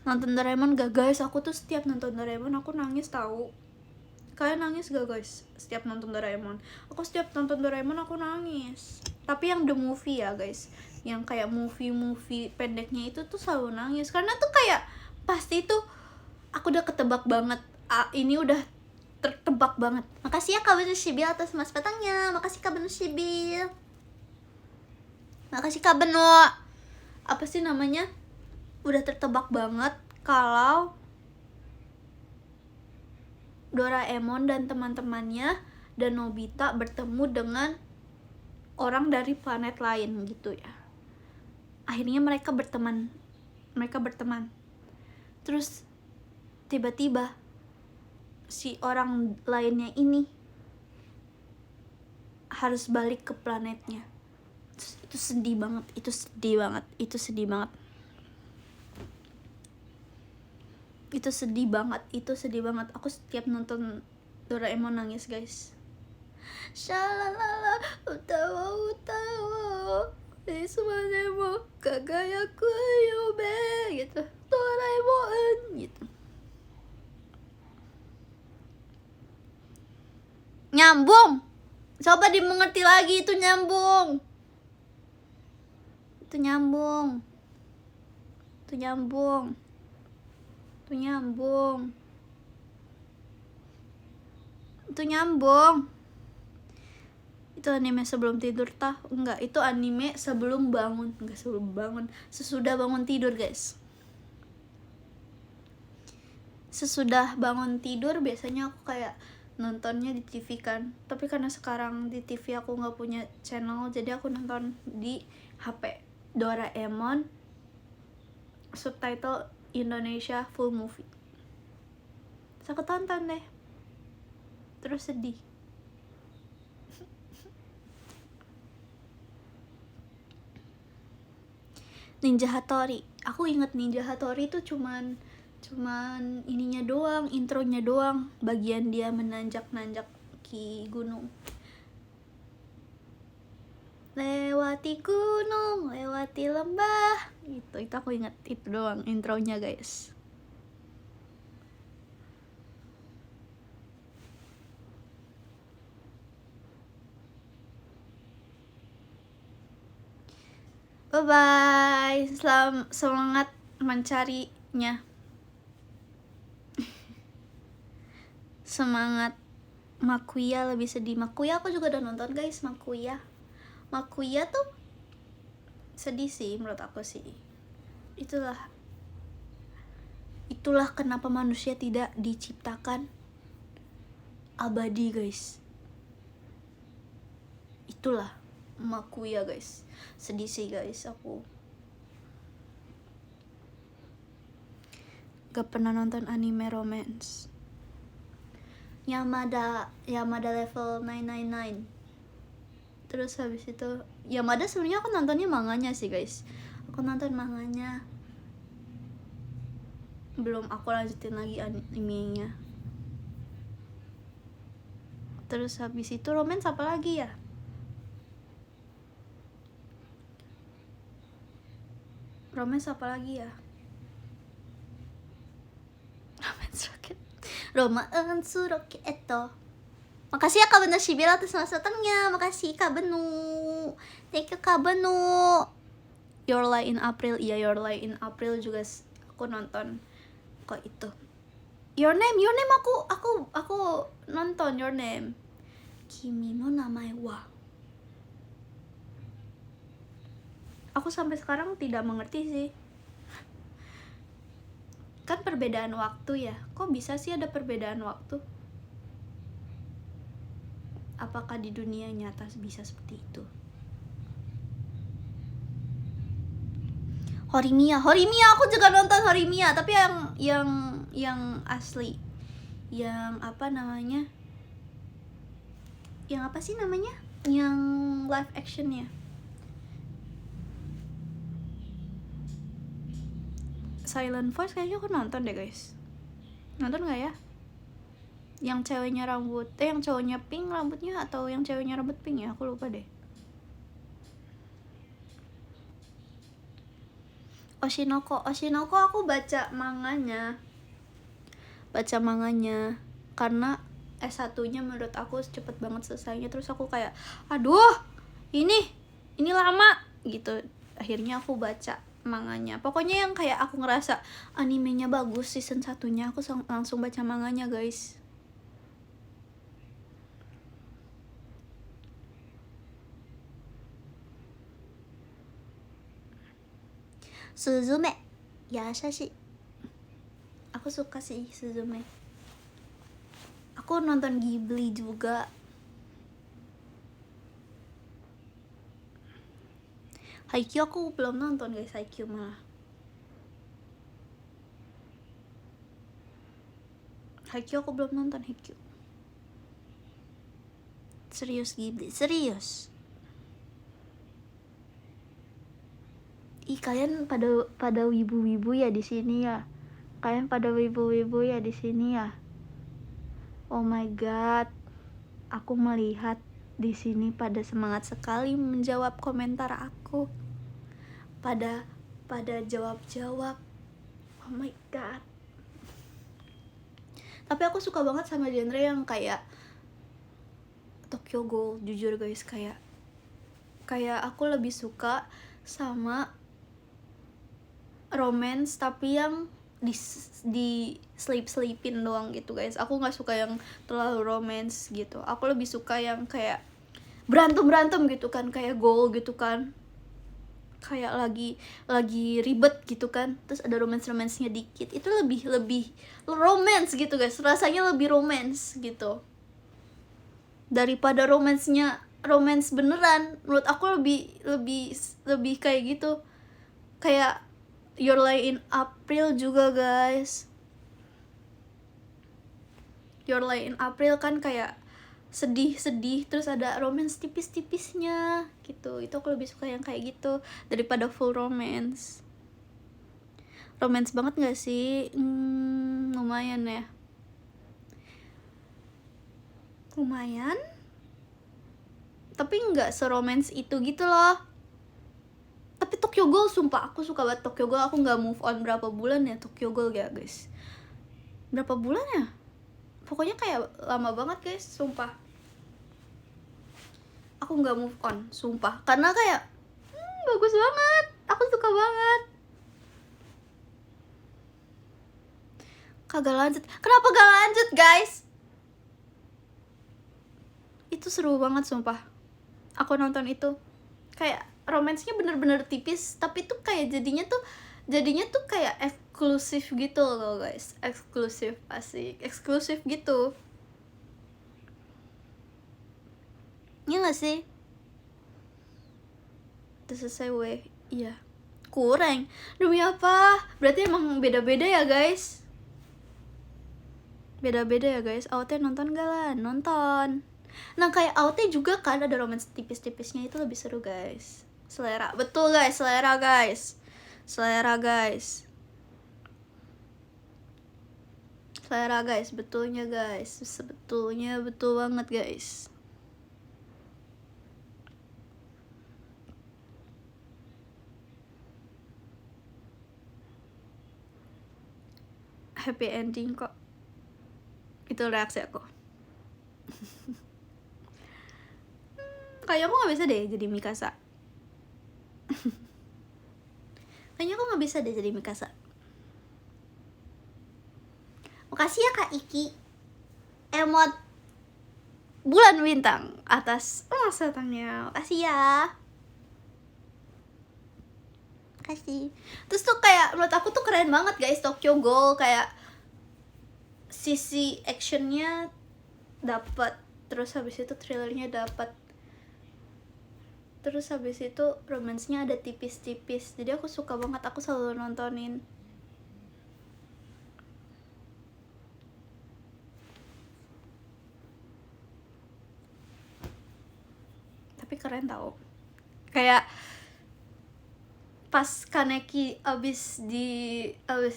Nonton Doraemon gak guys? Aku tuh setiap nonton Doraemon aku nangis tahu. Kalian nangis gak guys? Setiap nonton Doraemon. Aku setiap nonton Doraemon aku nangis. Tapi yang the movie ya guys, yang kayak movie pendeknya itu tuh selalu nangis. Karena tuh kayak pasti tuh aku udah ketebak banget. Ini udah tertebak banget. Makasih ya Kak Benu Shibil atas mas petangnya. Makasih Kak Benu Shibil. Makasih Kak Benu. Apa sih namanya? Udah tertebak banget kalau Doraemon dan teman-temannya dan Nobita bertemu dengan orang dari planet lain gitu ya. Akhirnya mereka berteman. Terus tiba-tiba si orang lainnya ini harus balik ke planetnya. Itu sedih banget. Itu sedih banget. Aku setiap nonton Doraemon nangis guys. Shalalala utawa Isumanemo kagayaku yobe gitu. Doraemon gitu. Nyambung. Coba dimengerti lagi, itu nyambung. Itu anime sebelum tidur tah? Enggak, itu anime sebelum bangun. Enggak sebelum bangun, sesudah bangun tidur guys. Sesudah bangun tidur biasanya aku kayak nontonnya di TV kan. Tapi karena sekarang di TV aku nggak punya channel, jadi aku nonton di HP. Doraemon, subtitle Indonesia full movie. Terus aku tonton deh. Terus sedih. Ninja Hattori. Aku inget Ninja Hattori itu cuman ininya doang, intronya doang, bagian dia menanjak-nanjak ki gunung. Lewati gunung, lewati lembah. Itu aku inget, itu doang intronya guys. Bye bye. Semangat mencarinya. Semangat. Makuya lebih sedih. Makuya aku juga udah nonton guys. Makuya tuh sedih sih menurut aku sih. Itulah kenapa manusia tidak diciptakan abadi guys. Itulah Makuya guys. Sedih sih guys aku. Gak pernah nonton anime romance. Yamada level 999. Terus habis itu Yamada sebenarnya aku nontonnya manganya sih guys. Aku nonton manganya. Belum aku lanjutin lagi animenya. Terus habis itu romance apa lagi ya? Romance apa lagi ya? Romance Rocket. Makasih ya Kak Benu Shibira atas selamat datangnya. Makasih Kak Benu. Thank you Kak Benu. Your Lie in April. Iya, Your Lie in April juga aku nonton. Kok itu Your Name aku nonton Your Name. Kimi no Namae wa. Aku sampai sekarang tidak mengerti sih. Kan perbedaan waktu ya. Kok bisa sih ada perbedaan waktu? Apakah di dunia nyata bisa seperti itu? Horimiya aku juga nonton Horimiya, tapi yang asli. Yang apa namanya? Yang apa sih namanya? Yang live actionnya. Silent Voice kayaknya aku nonton deh guys. Nonton gak ya? Yang ceweknya yang cowoknya pink rambutnya, atau yang ceweknya rambut pink ya? Aku lupa deh. Oshinoko aku baca manganya karena S1-nya menurut aku cepet banget selesainya. Terus aku kayak aduh ini lama gitu. Akhirnya aku baca manganya. Pokoknya yang kayak aku ngerasa animenya bagus season 1-nya, aku langsung baca manganya guys. Suzume Yasashi. Aku suka sih Suzume. Aku nonton Ghibli juga. Haikyuu aku belum nonton guys. Haikyuu malah. Haikyuu aku belum nonton. Haikyuu serius Ghibli, serius. Ih, kalian pada wibu-wibu ya di sini ya. Kalian pada wibu-wibu ya di sini ya. Oh my god. Aku melihat di sini pada semangat sekali menjawab komentar aku. Pada jawab-jawab. Oh my god. Tapi aku suka banget sama genre yang kayak Tokyo Ghoul, jujur guys, kayak aku lebih suka sama romance tapi yang di sleepin doang gitu guys. Aku nggak suka yang terlalu romance gitu. Aku lebih suka yang kayak berantem gitu kan, kayak goal gitu kan, kayak lagi ribet gitu kan, terus ada romance-nya dikit, itu lebih romance gitu guys, rasanya lebih romance gitu daripada romance beneran. Menurut aku lebih kayak gitu, kayak Your Lie in April juga guys. Your Lie in April kan kayak sedih terus ada romance tipis-tipisnya gitu. Itu aku lebih suka yang kayak gitu daripada full romance. Romance banget gak sih? Lumayan ya, lumayan, tapi nggak seromance itu gitu loh. Tapi Tokyo Ghoul, sumpah aku suka banget Tokyo Ghoul. Aku nggak move on berapa bulan ya Tokyo Ghoul ya guys. Berapa bulan ya, pokoknya kayak lama banget guys, sumpah. Aku nggak move on, sumpah, karena kayak bagus banget, aku suka banget. Kagak lanjut, kenapa gak lanjut guys? Itu seru banget sumpah, aku nonton itu. Kayak romansnya bener-bener tipis, tapi tuh kayak jadinya tuh kayak eksklusif gitu loh guys. Eksklusif, asik, eksklusif gitu. Iya gak sih? Udah selesai weh. Iya, kurang. Demi apa? Berarti emang beda-beda ya guys. Beda-beda ya guys. AOT nonton gak lah? Nonton. Nah kayak AOT juga kan ada romance tipis-tipisnya, itu lebih seru guys. Selera, betul guys, selera guys. Selera guys. Selera guys, betulnya guys. Sebetulnya betul banget guys. Happy ending kok. Itu reaksi aku. Kayaknya aku gak bisa deh jadi Mikasa. Kayaknya aku gak bisa deh jadi Mikasa. Makasih ya Kak Iki, emot bulan bintang atas emas datangnya. Makasih ya. Makasih. Terus tuh kayak menurut aku tuh keren banget guys Tokyo Ghoul, kayak sisi actionnya dapat, terus habis itu thrillernya dapat, terus habis itu romance-nya ada tipis-tipis. Jadi aku suka banget, aku selalu nontonin. Tapi keren tau, kayak pas Kaneki abis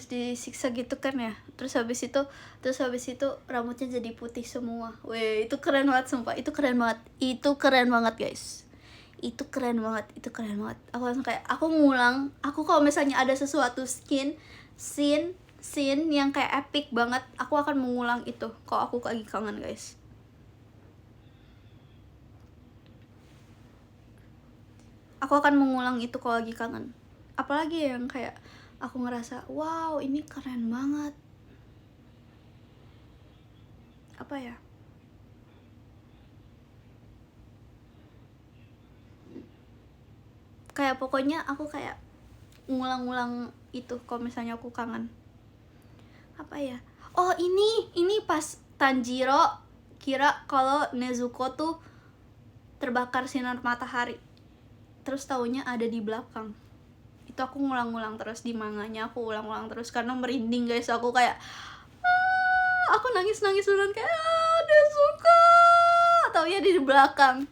disiksa gitu kan ya, terus habis itu rambutnya jadi putih semua. Weh, itu keren banget sumpah, itu keren banget guys. Itu keren banget. Aku langsung kayak, aku kalau misalnya ada sesuatu scene yang kayak epic banget, aku akan mengulang itu kalau aku lagi kangen guys. Aku akan mengulang itu kalau lagi kangen. Apalagi yang kayak aku ngerasa, wow ini keren banget. Apa ya? Kayak pokoknya aku kayak ngulang-ngulang itu kalau misalnya aku kangen. Apa ya? Oh ini pas Tanjiro kira kalau Nezuko tuh terbakar sinar matahari, terus taunya ada di belakang. Itu aku ngulang-ngulang terus di manganya, aku ulang-ulang terus karena merinding guys. Aku kayak aku nangis duluan kayak Nezuko, taunya di belakang.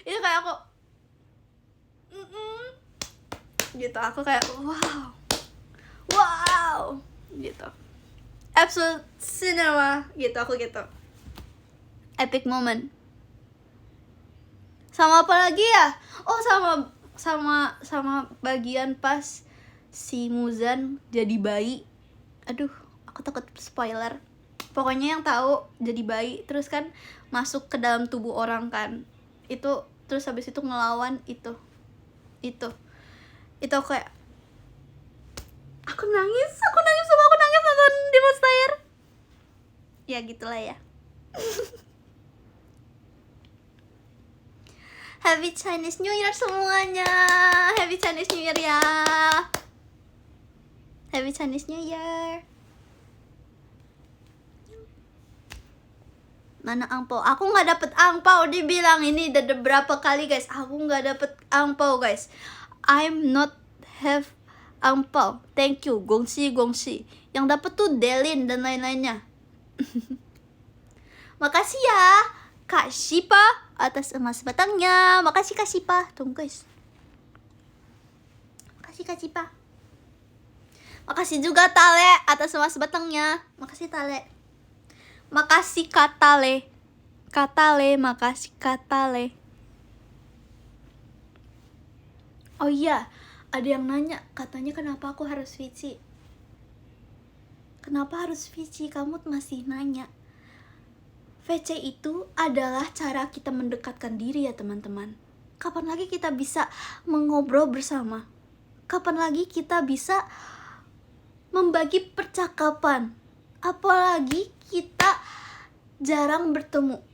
Itu kayak aku gitu, aku kayak wow gitu, absolute cinema gitu, aku gitu, epic moment. Sama apa lagi ya? Oh sama bagian pas si Muzan jadi bayi. Aduh, aku takut spoiler. Pokoknya yang tahu jadi bayi terus kan masuk ke dalam tubuh orang kan. Itu terus habis itu ngelawan itu kayak aku nangis nonton Demon Slayer. Ya gitulah ya. Happy Chinese New Year semuanya. Happy Chinese New Year ya. Happy Chinese New Year. Mana angpau? Aku nggak dapet angpau, dibilang ini udah berapa kali guys. Aku nggak dapet angpau guys. I'm not have angpau. Thank you, gongsi. Yang dapet tuh Delin dan lain-lainnya. Makasih ya Kak Shipa atas emas batangnya. Makasih Kak Shipa. Tunggu guys. Makasih Kak Shipa. Makasih juga Tale atas emas batangnya. Makasih Tale. Makasih Katale. Makasih Katale. Oh iya, ada yang nanya, katanya kenapa aku harus VC? Kenapa harus VC? Kamu masih nanya. VC itu adalah cara kita mendekatkan diri ya teman-teman. Kapan lagi kita bisa mengobrol bersama? Kapan lagi kita bisa membagi percakapan? Apalagi kita jarang bertemu,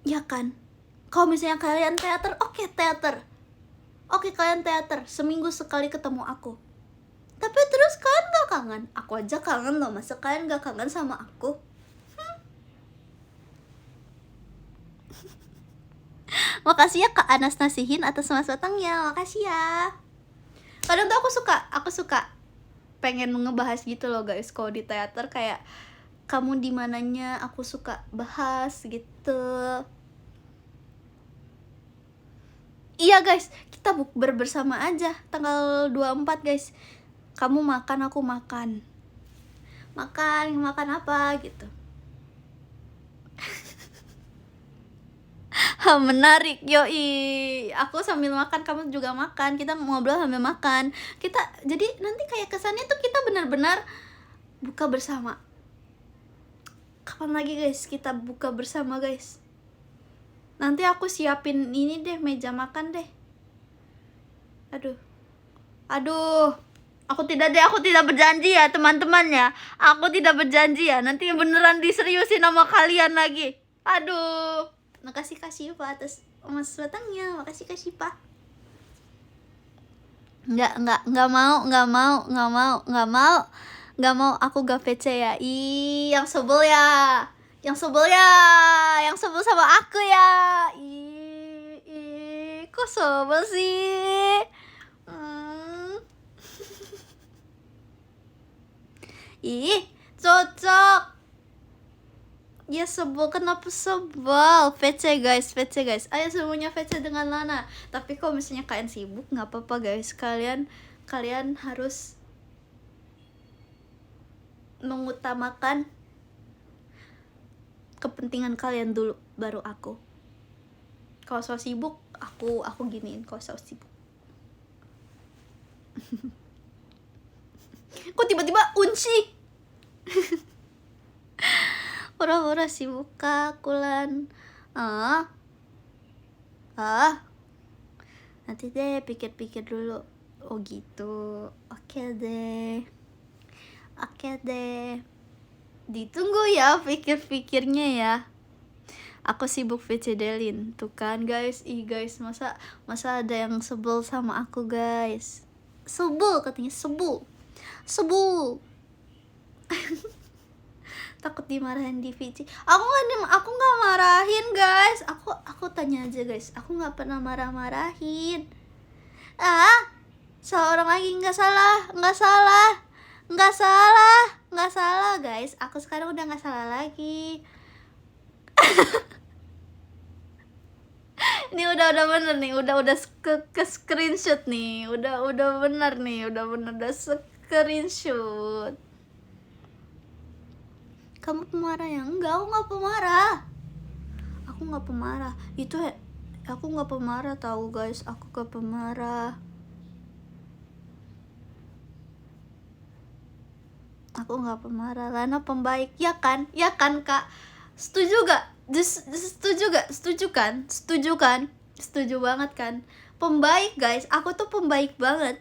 ya kan? Kalau misalnya kalian teater, oke teater, oke kalian teater, seminggu sekali ketemu aku. Tapi terus kalian gak kangen? Aku aja kangen loh, masa kalian gak kangen sama aku? Makasih ya Kak Anas Nasihin atas mas batangnya, makasih ya. Kadang tuh aku suka pengen ngebahas gitu loh guys, kalau di teater kayak kamu di mananya, aku suka bahas gitu. Iya guys, kita bukber bersama aja tanggal 24 guys. Kamu makan, aku makan. Makan apa gitu. Menarik, yoi. Aku sambil makan, kamu juga makan. Kita ngobrol sambil makan. Kita jadi nanti kayak kesannya tuh kita benar-benar buka bersama. Kapan lagi guys kita buka bersama guys? Nanti aku siapin ini deh, meja makan deh. Aduh. Aku tidak berjanji ya teman-teman ya. Aku tidak berjanji ya. Nanti beneran diseriusin sama kalian lagi. Aduh. Makasih Kak Syifa atas emas batangnya. Makasih Kak Syifa. Nggak mau aku gak VC ya. Yang sebel ya. Yang sebel sama aku ya. Kok sebel sih? Cocok. Ya sebel, kenapa sebel? VC guys. Ayo semuanya VC dengan Lana. Tapi kalau misalnya kalian sibuk nggak apa-apa guys. Kalian harus mengutamakan kepentingan kalian dulu, baru aku. Kalau so sibuk, aku giniin. Kalau so sibuk. Kok tiba-tiba unci? Pura-pura sibuk Kak Kulan. Nanti deh pikir-pikir dulu. Oh gitu. Oke deh. Ditunggu ya pikir-pikirnya ya. Aku sibuk VC Delin. Tuh kan guys. Guys, masa ada yang sebel sama aku guys. Sebel katanya, sebel. Takut dimarahin di VC. Aku nggak marahin guys. Aku tanya aja guys. Aku nggak pernah marah-marahin. Seorang lagi nggak salah guys. Aku sekarang udah nggak salah lagi. Ini udah bener nih. Udah ke screenshot nih. Udah bener nih. Udah screenshot. Kamu pemarah ya? Enggak, aku nggak pemarah. Itu aku nggak pemarah tahu guys. Aku nggak pemarah. Lana pembaik, ya kan Kak? Setuju gak? Setuju banget kan? Pembaik guys, aku tuh pembaik banget.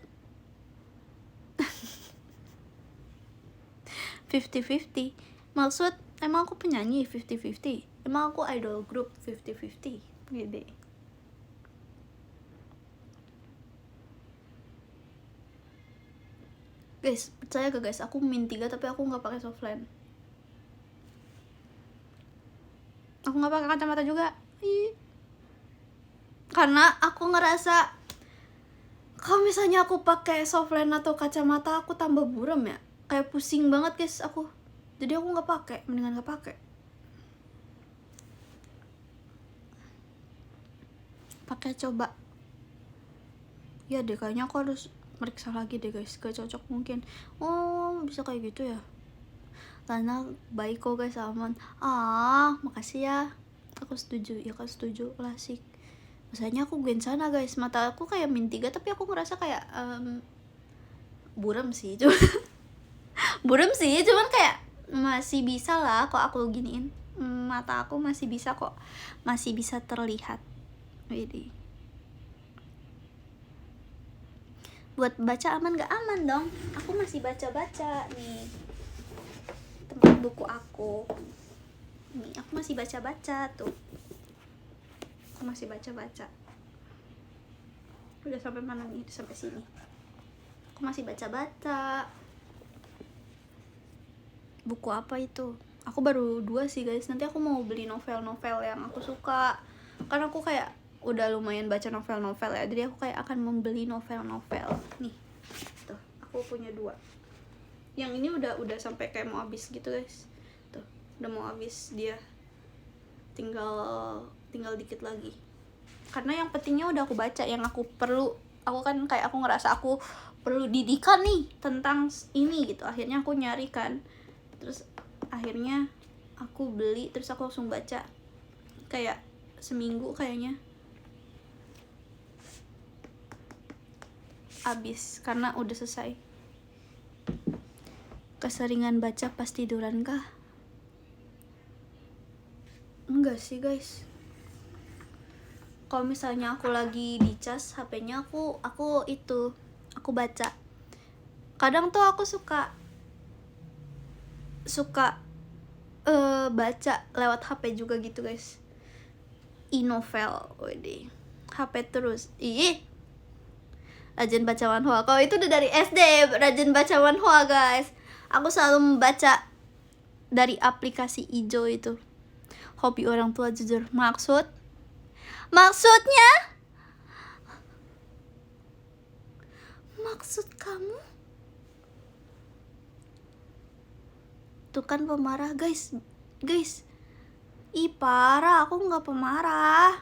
50-50. Maksud, emang aku penyanyi 50-50? Emang aku idol group 50-50? Gede. Guys, percaya gak guys, aku min 3 tapi aku nggak pakai softline. Aku nggak pakai kacamata juga. Karena aku ngerasa kalau misalnya aku pakai softline atau kacamata aku tambah buram ya, kayak pusing banget guys aku. Jadi aku nggak pakai, mendingan nggak pakai. Pakai coba. Ya deh, kayaknya aku harus meriksa lagi deh guys, gak cocok mungkin. Oh bisa kayak gitu ya. Lana baik kok guys, aman. Makasih ya. Aku setuju, ya kan setuju lah sih. Masalahnya aku gensana guys, mata aku kayak min 3 tapi aku ngerasa kayak buram sih cuman buram sih cuman kayak masih bisa lah kok aku giniin. Mata aku masih bisa kok, masih bisa terlihat. Widih. Buat baca aman gak? Aman dong, aku masih baca-baca nih tempat buku aku nih, aku masih baca-baca tuh, aku masih baca-baca. Udah sampai mana nih? Udah sampai sini. Aku masih baca-baca. Buku apa itu? Aku baru 2 sih guys. Nanti aku mau beli novel-novel yang aku suka, karena aku kayak udah lumayan baca novel-novel ya, jadi aku kayak akan membeli novel-novel nih. Tuh, aku punya 2. Yang ini udah sampai kayak mau habis gitu guys. Tuh, udah mau habis dia. Tinggal dikit lagi. Karena yang pentingnya udah aku baca, yang aku perlu, aku kan kayak aku ngerasa aku perlu didikan nih tentang ini gitu. Akhirnya aku nyari kan. Terus akhirnya aku beli, terus aku langsung baca. Kayak seminggu kayaknya habis karena udah selesai. Keseringan baca pas tiduran kah? Enggak sih guys. Kalau misalnya aku lagi dicas HP-nya, aku baca. Kadang tuh aku suka baca lewat HP juga gitu guys. E-novel, wede. HP terus. Rajin baca manhwa. Kalau itu udah dari SD, rajin baca manhwa guys. Aku selalu membaca dari aplikasi ijo itu. Hobi orang tua jujur. Maksudnya? Maksud kamu? Tuh kan pemarah guys. Parah, aku nggak pemarah.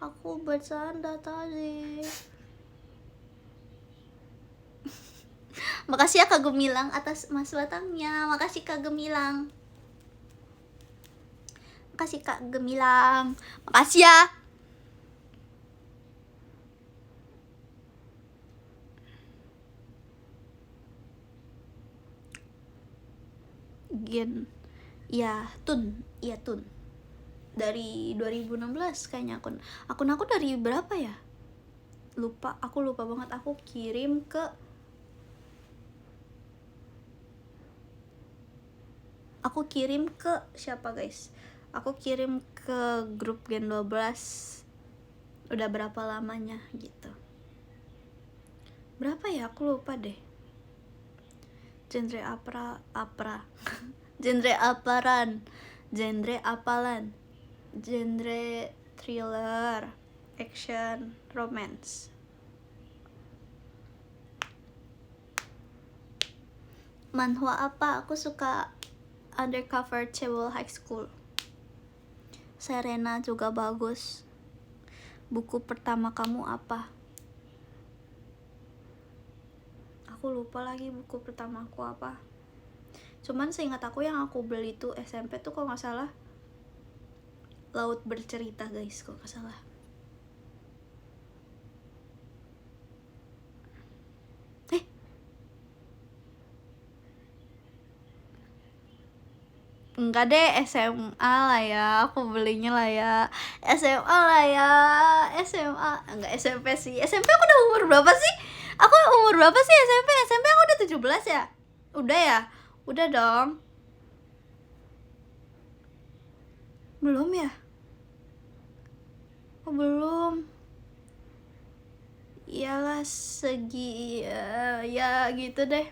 Aku bercanda tadi. Makasih ya Kak Gemilang atas mas batangnya. Makasih Kak Gemilang. Makasih ya. Tun. Dari 2016 kayaknya akun aku dari berapa ya? Aku lupa banget. Aku kirim ke siapa guys? Aku kirim ke grup Gen 12. Udah berapa lamanya gitu. Berapa ya? Aku lupa deh. Genre apalan. Genre thriller, action, romance. Manhwa apa? Aku suka Undercover Cewol High School. Serena juga bagus. Buku pertama kamu apa? Aku lupa lagi buku pertama aku apa. Cuman seingat aku yang aku beli tuh SMP tuh kalau nggak salah Laut Bercerita guys, kalau nggak salah. Enggak deh, SMA lah ya, aku belinya lah ya. SMA lah ya, SMA. Enggak, SMP sih. SMP aku udah umur berapa sih? Aku umur berapa sih SMP? SMP aku udah 17 ya? Udah ya? Udah dong. Belum ya? Belum. Iyalah segi ya gitu deh.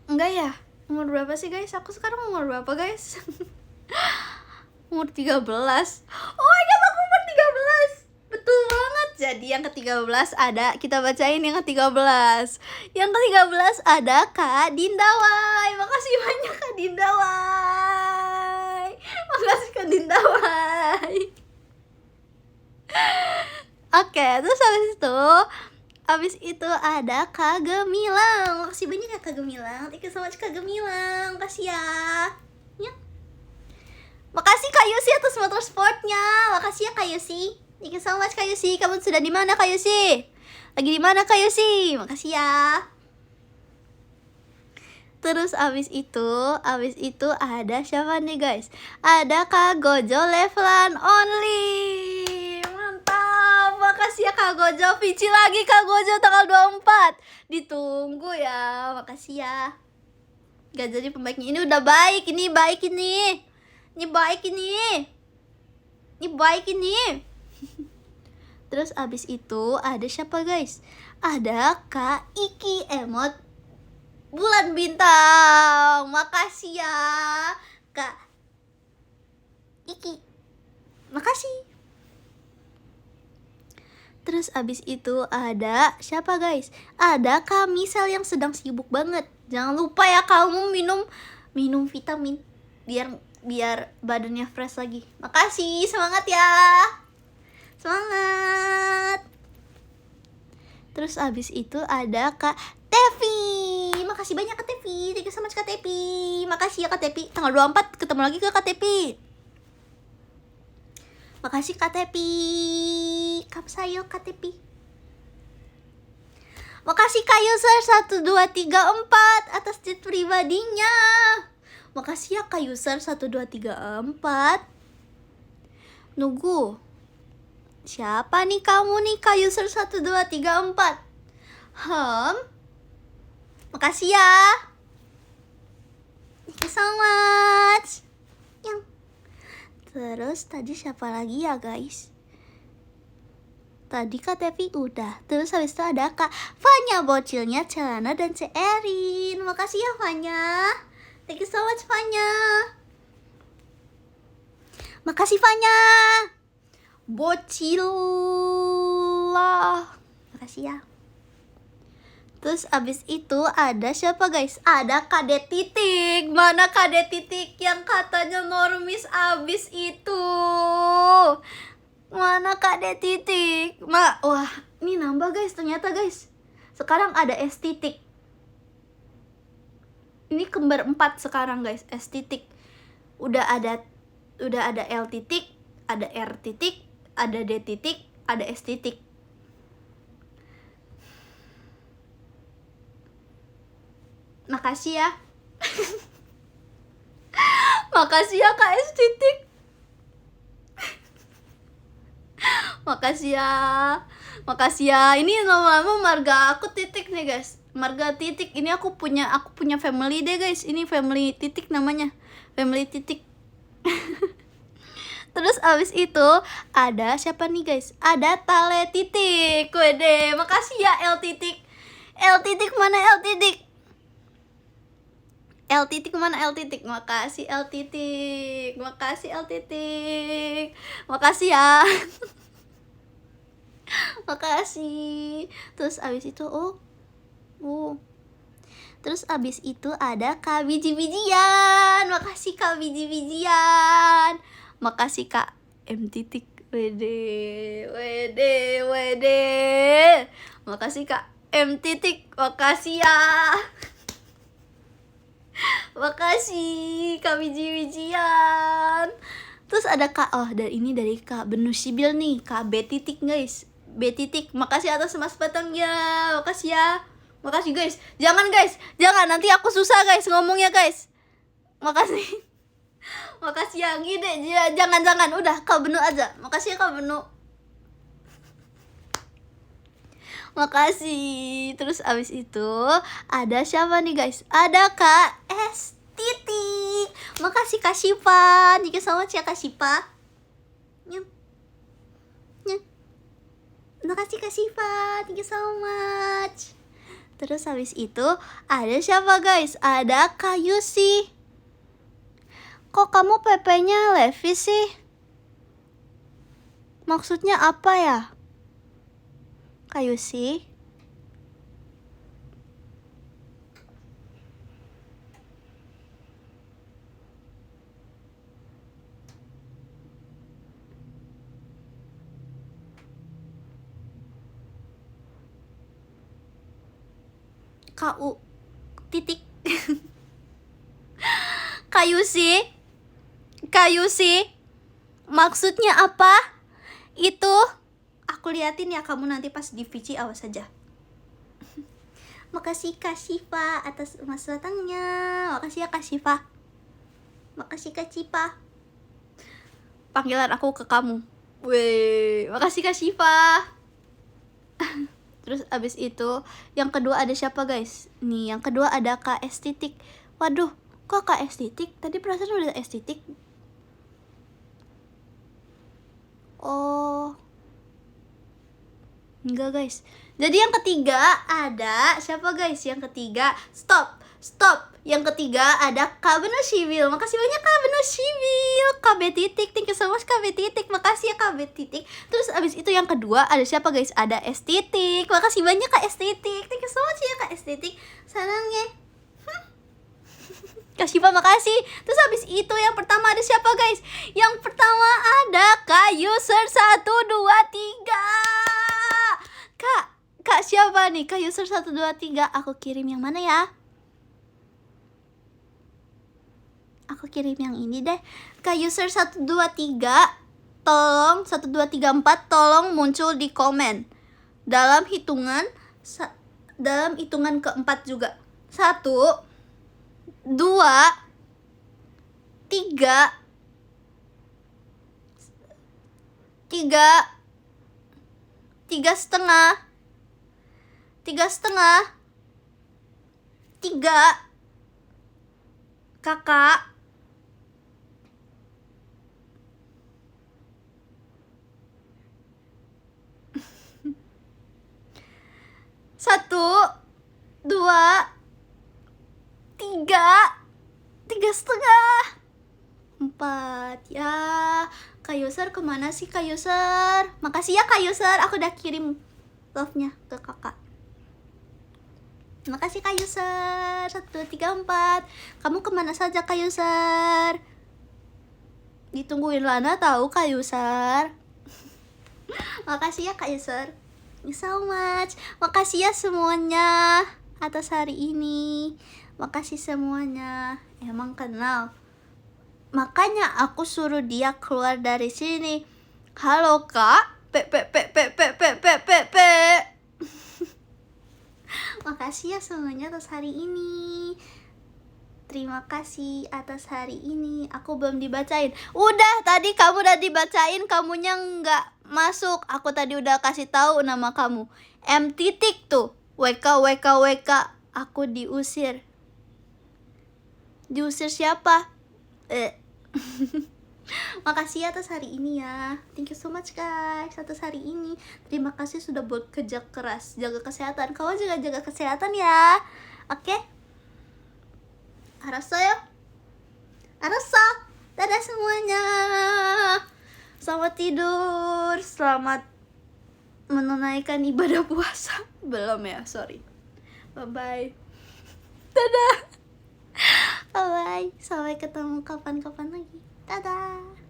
Enggak ya? Umur berapa sih guys? Aku sekarang umur berapa guys? Umur 13. Oh my god, aku umur 13. Betul banget. Jadi yang ke-13 ada, kita bacain yang ke-13. Yang ke-13 ada Kak Dindawai. Makasih banyak Kak Dindawai. Makasih Kak Dindawai. Oke, terus habis itu ada Kak Gemilang. Makasih banyak ya Kak Gemilang. Thank you so much Kak Gemilang. Makasih ya. Ya. Makasih Kak Yusi atas motorsportnya. Makasih ya Kak Yusi. Thank you so much Kak Yusi. Kamu sudah di mana Kak Yusi? Lagi di mana Kak Yusi? Makasih ya. Terus abis itu ada siapa nih guys? Ada Kak Gojo levelan only. Mantap. Makasih ya Kak Gojo. Vici lagi Kak Gojo tanggal 24. Ditunggu ya. Makasih ya. Gak jadi pembaiknya. Ini udah baik. Ini baik ini. Ini baik ini. Ini baik ini. Terus abis itu ada siapa guys? Ada Kak Iki emot bulan bintang. Makasih ya Kak Iki. Makasih. Terus abis itu ada siapa guys? Ada Kak Misal yang sedang sibuk banget. Jangan lupa ya kamu minum vitamin biar badannya fresh lagi. Makasih, semangat ya. Semangat. Terus abis itu ada Kak Tevi. Makasih banyak Kak Tevi. Thank you so much Kak Tevi. Makasih ya Kak Tevi. Tanggal 24 ketemu lagi ke Kak Tevi. Makasih Kak Tepi. Kamsayo Kak Tepi. Makasih Kak User 1234 atas chat pribadinya. Makasih ya Kak User 1234. Nunggu. Siapa nih kamu nih Kak User 1234? Makasih ya. Thank you so much. Yang terus tadi siapa lagi ya guys? Tadi Kak Tevi udah. Terus habis itu ada Kak Fanya bocilnya Celana dan Cerin. Makasih ya Fanya. Thank you so much Fanya. Makasih Fanya. Bocil lah. Makasih ya. Terus abis itu ada siapa guys? Ada Kade Titik. Mana Kade Titik yang katanya normis abis itu? Mana Kade Titik? Wah, ini nambah guys ternyata guys. Sekarang ada S titik. Ini kembar 4 sekarang guys, S titik. Udah ada L titik, ada R titik, ada D titik, ada S titik. Makasih ya. Makasih ya Kak S titik. Makasih ya. Makasih ya. Ini lama-lama marga aku titik nih guys. Marga titik. Ini aku punya family deh guys. Ini family titik namanya. Family titik. Terus abis itu ada siapa nih guys? Ada Tale titik. Wede, makasih ya L titik. L titik mana L titik? L titik mana L titik? Makasih L titik. Makasih L titik. Makasih ya. Makasih. Terus abis itu terus abis itu ada Kak Biji-bijian. Makasih Kak Biji-bijian. Makasih Kak M titik. Wede. Makasih Kak M titik. Makasih ya. Makasih Kak Biji-bijian. Terus ada Kak, dan ini dari Kak Benu Sibil nih, Kak B titik guys. B titik, makasih atas mas batangnya. Makasih ya. Makasih guys. Jangan nanti aku susah guys ngomongnya guys. Makasih. Makasih ya, gede. Jangan udah Kak Benu aja. Makasih ya Kak Benu. Makasih. Terus abis itu ada siapa nih guys? Ada Kak S titik. Makasih Kak Sipa. Thank you so much ya Kak Sipa. Nyum. Makasih Kak Siva, thank you so much. Terus habis itu ada siapa guys? Ada Kak Yusi. Kok kamu PP-nya Levi sih? Maksudnya apa ya? Kak Yusi? KU titik. Kak Yusi? Kak Yusi? Maksudnya apa? Itu aku liatin ya, kamu nanti pas di VC, awas saja. Makasih Kak Siva atas emas batangnya. Makasih ya Kak Siva. Makasih Kak Siva. Panggilan aku ke kamu. Weh, makasih Kak Siva. Terus abis itu yang kedua ada siapa guys? Nih yang kedua ada Kak Estetik. Waduh, kok Kak Estetik? Tadi perasaan udah Estetik. Oh, enggak guys. Jadi yang ketiga ada siapa guys? Yang ketiga, stop. Yang ketiga ada Kak Beno Sibil. Makasih banyak Kak Beno Sibil. Kak B titik, thank you so much Kak B titik. Makasih ya Kak B titik. Terus abis itu yang kedua ada siapa guys? Ada Estetik. Makasih banyak Kak Estetik. Thank you so much ya Kak Estetik. Sarangnya. Kak Siva makasih. Terus habis itu yang pertama ada siapa guys? Yang pertama ada Kak User 123. Kak siapa nih? Kak User 123. Aku kirim yang mana ya? Aku kirim yang ini deh. Kak User 123, tolong 1234 tolong muncul di komen. Dalam hitungan keempat juga. 1 2 3 3,5 3 kakak 1 2 3 3,5 4 ya. Kak User kemana sih Kak User? Makasih ya Kak User, aku udah kirim love-nya ke kakak. Makasih Kak User 134. Kamu kemana saja Kak User? Ditungguin Lana tahu Kak User. Makasih ya Kak User. Thank you so much. Makasih ya semuanya atas hari ini. Makasih semuanya. Emang kenal. Makanya aku suruh dia keluar dari sini. Halo Kak. P. Makasih ya semuanya atas hari ini. Terima kasih atas hari ini. Aku belum dibacain. Udah, tadi kamu udah dibacain, kamunya nggak masuk. Aku tadi udah kasih tahu nama kamu. M titik tuh. WK. Aku diusir. Diusir siapa? Makasih atas hari ini ya. Thank you so much guys atas hari ini. Terima kasih sudah buat kerja keras. Jaga kesehatan. Kamu juga jaga kesehatan ya. Oke? Arasa ya. Arasa. Dadah semuanya. Selamat tidur. Selamat menunaikan ibadah puasa. Belum ya, sorry. Bye-bye. Dadah. Bye-bye. Sampai ketemu kapan-kapan lagi. Dadah.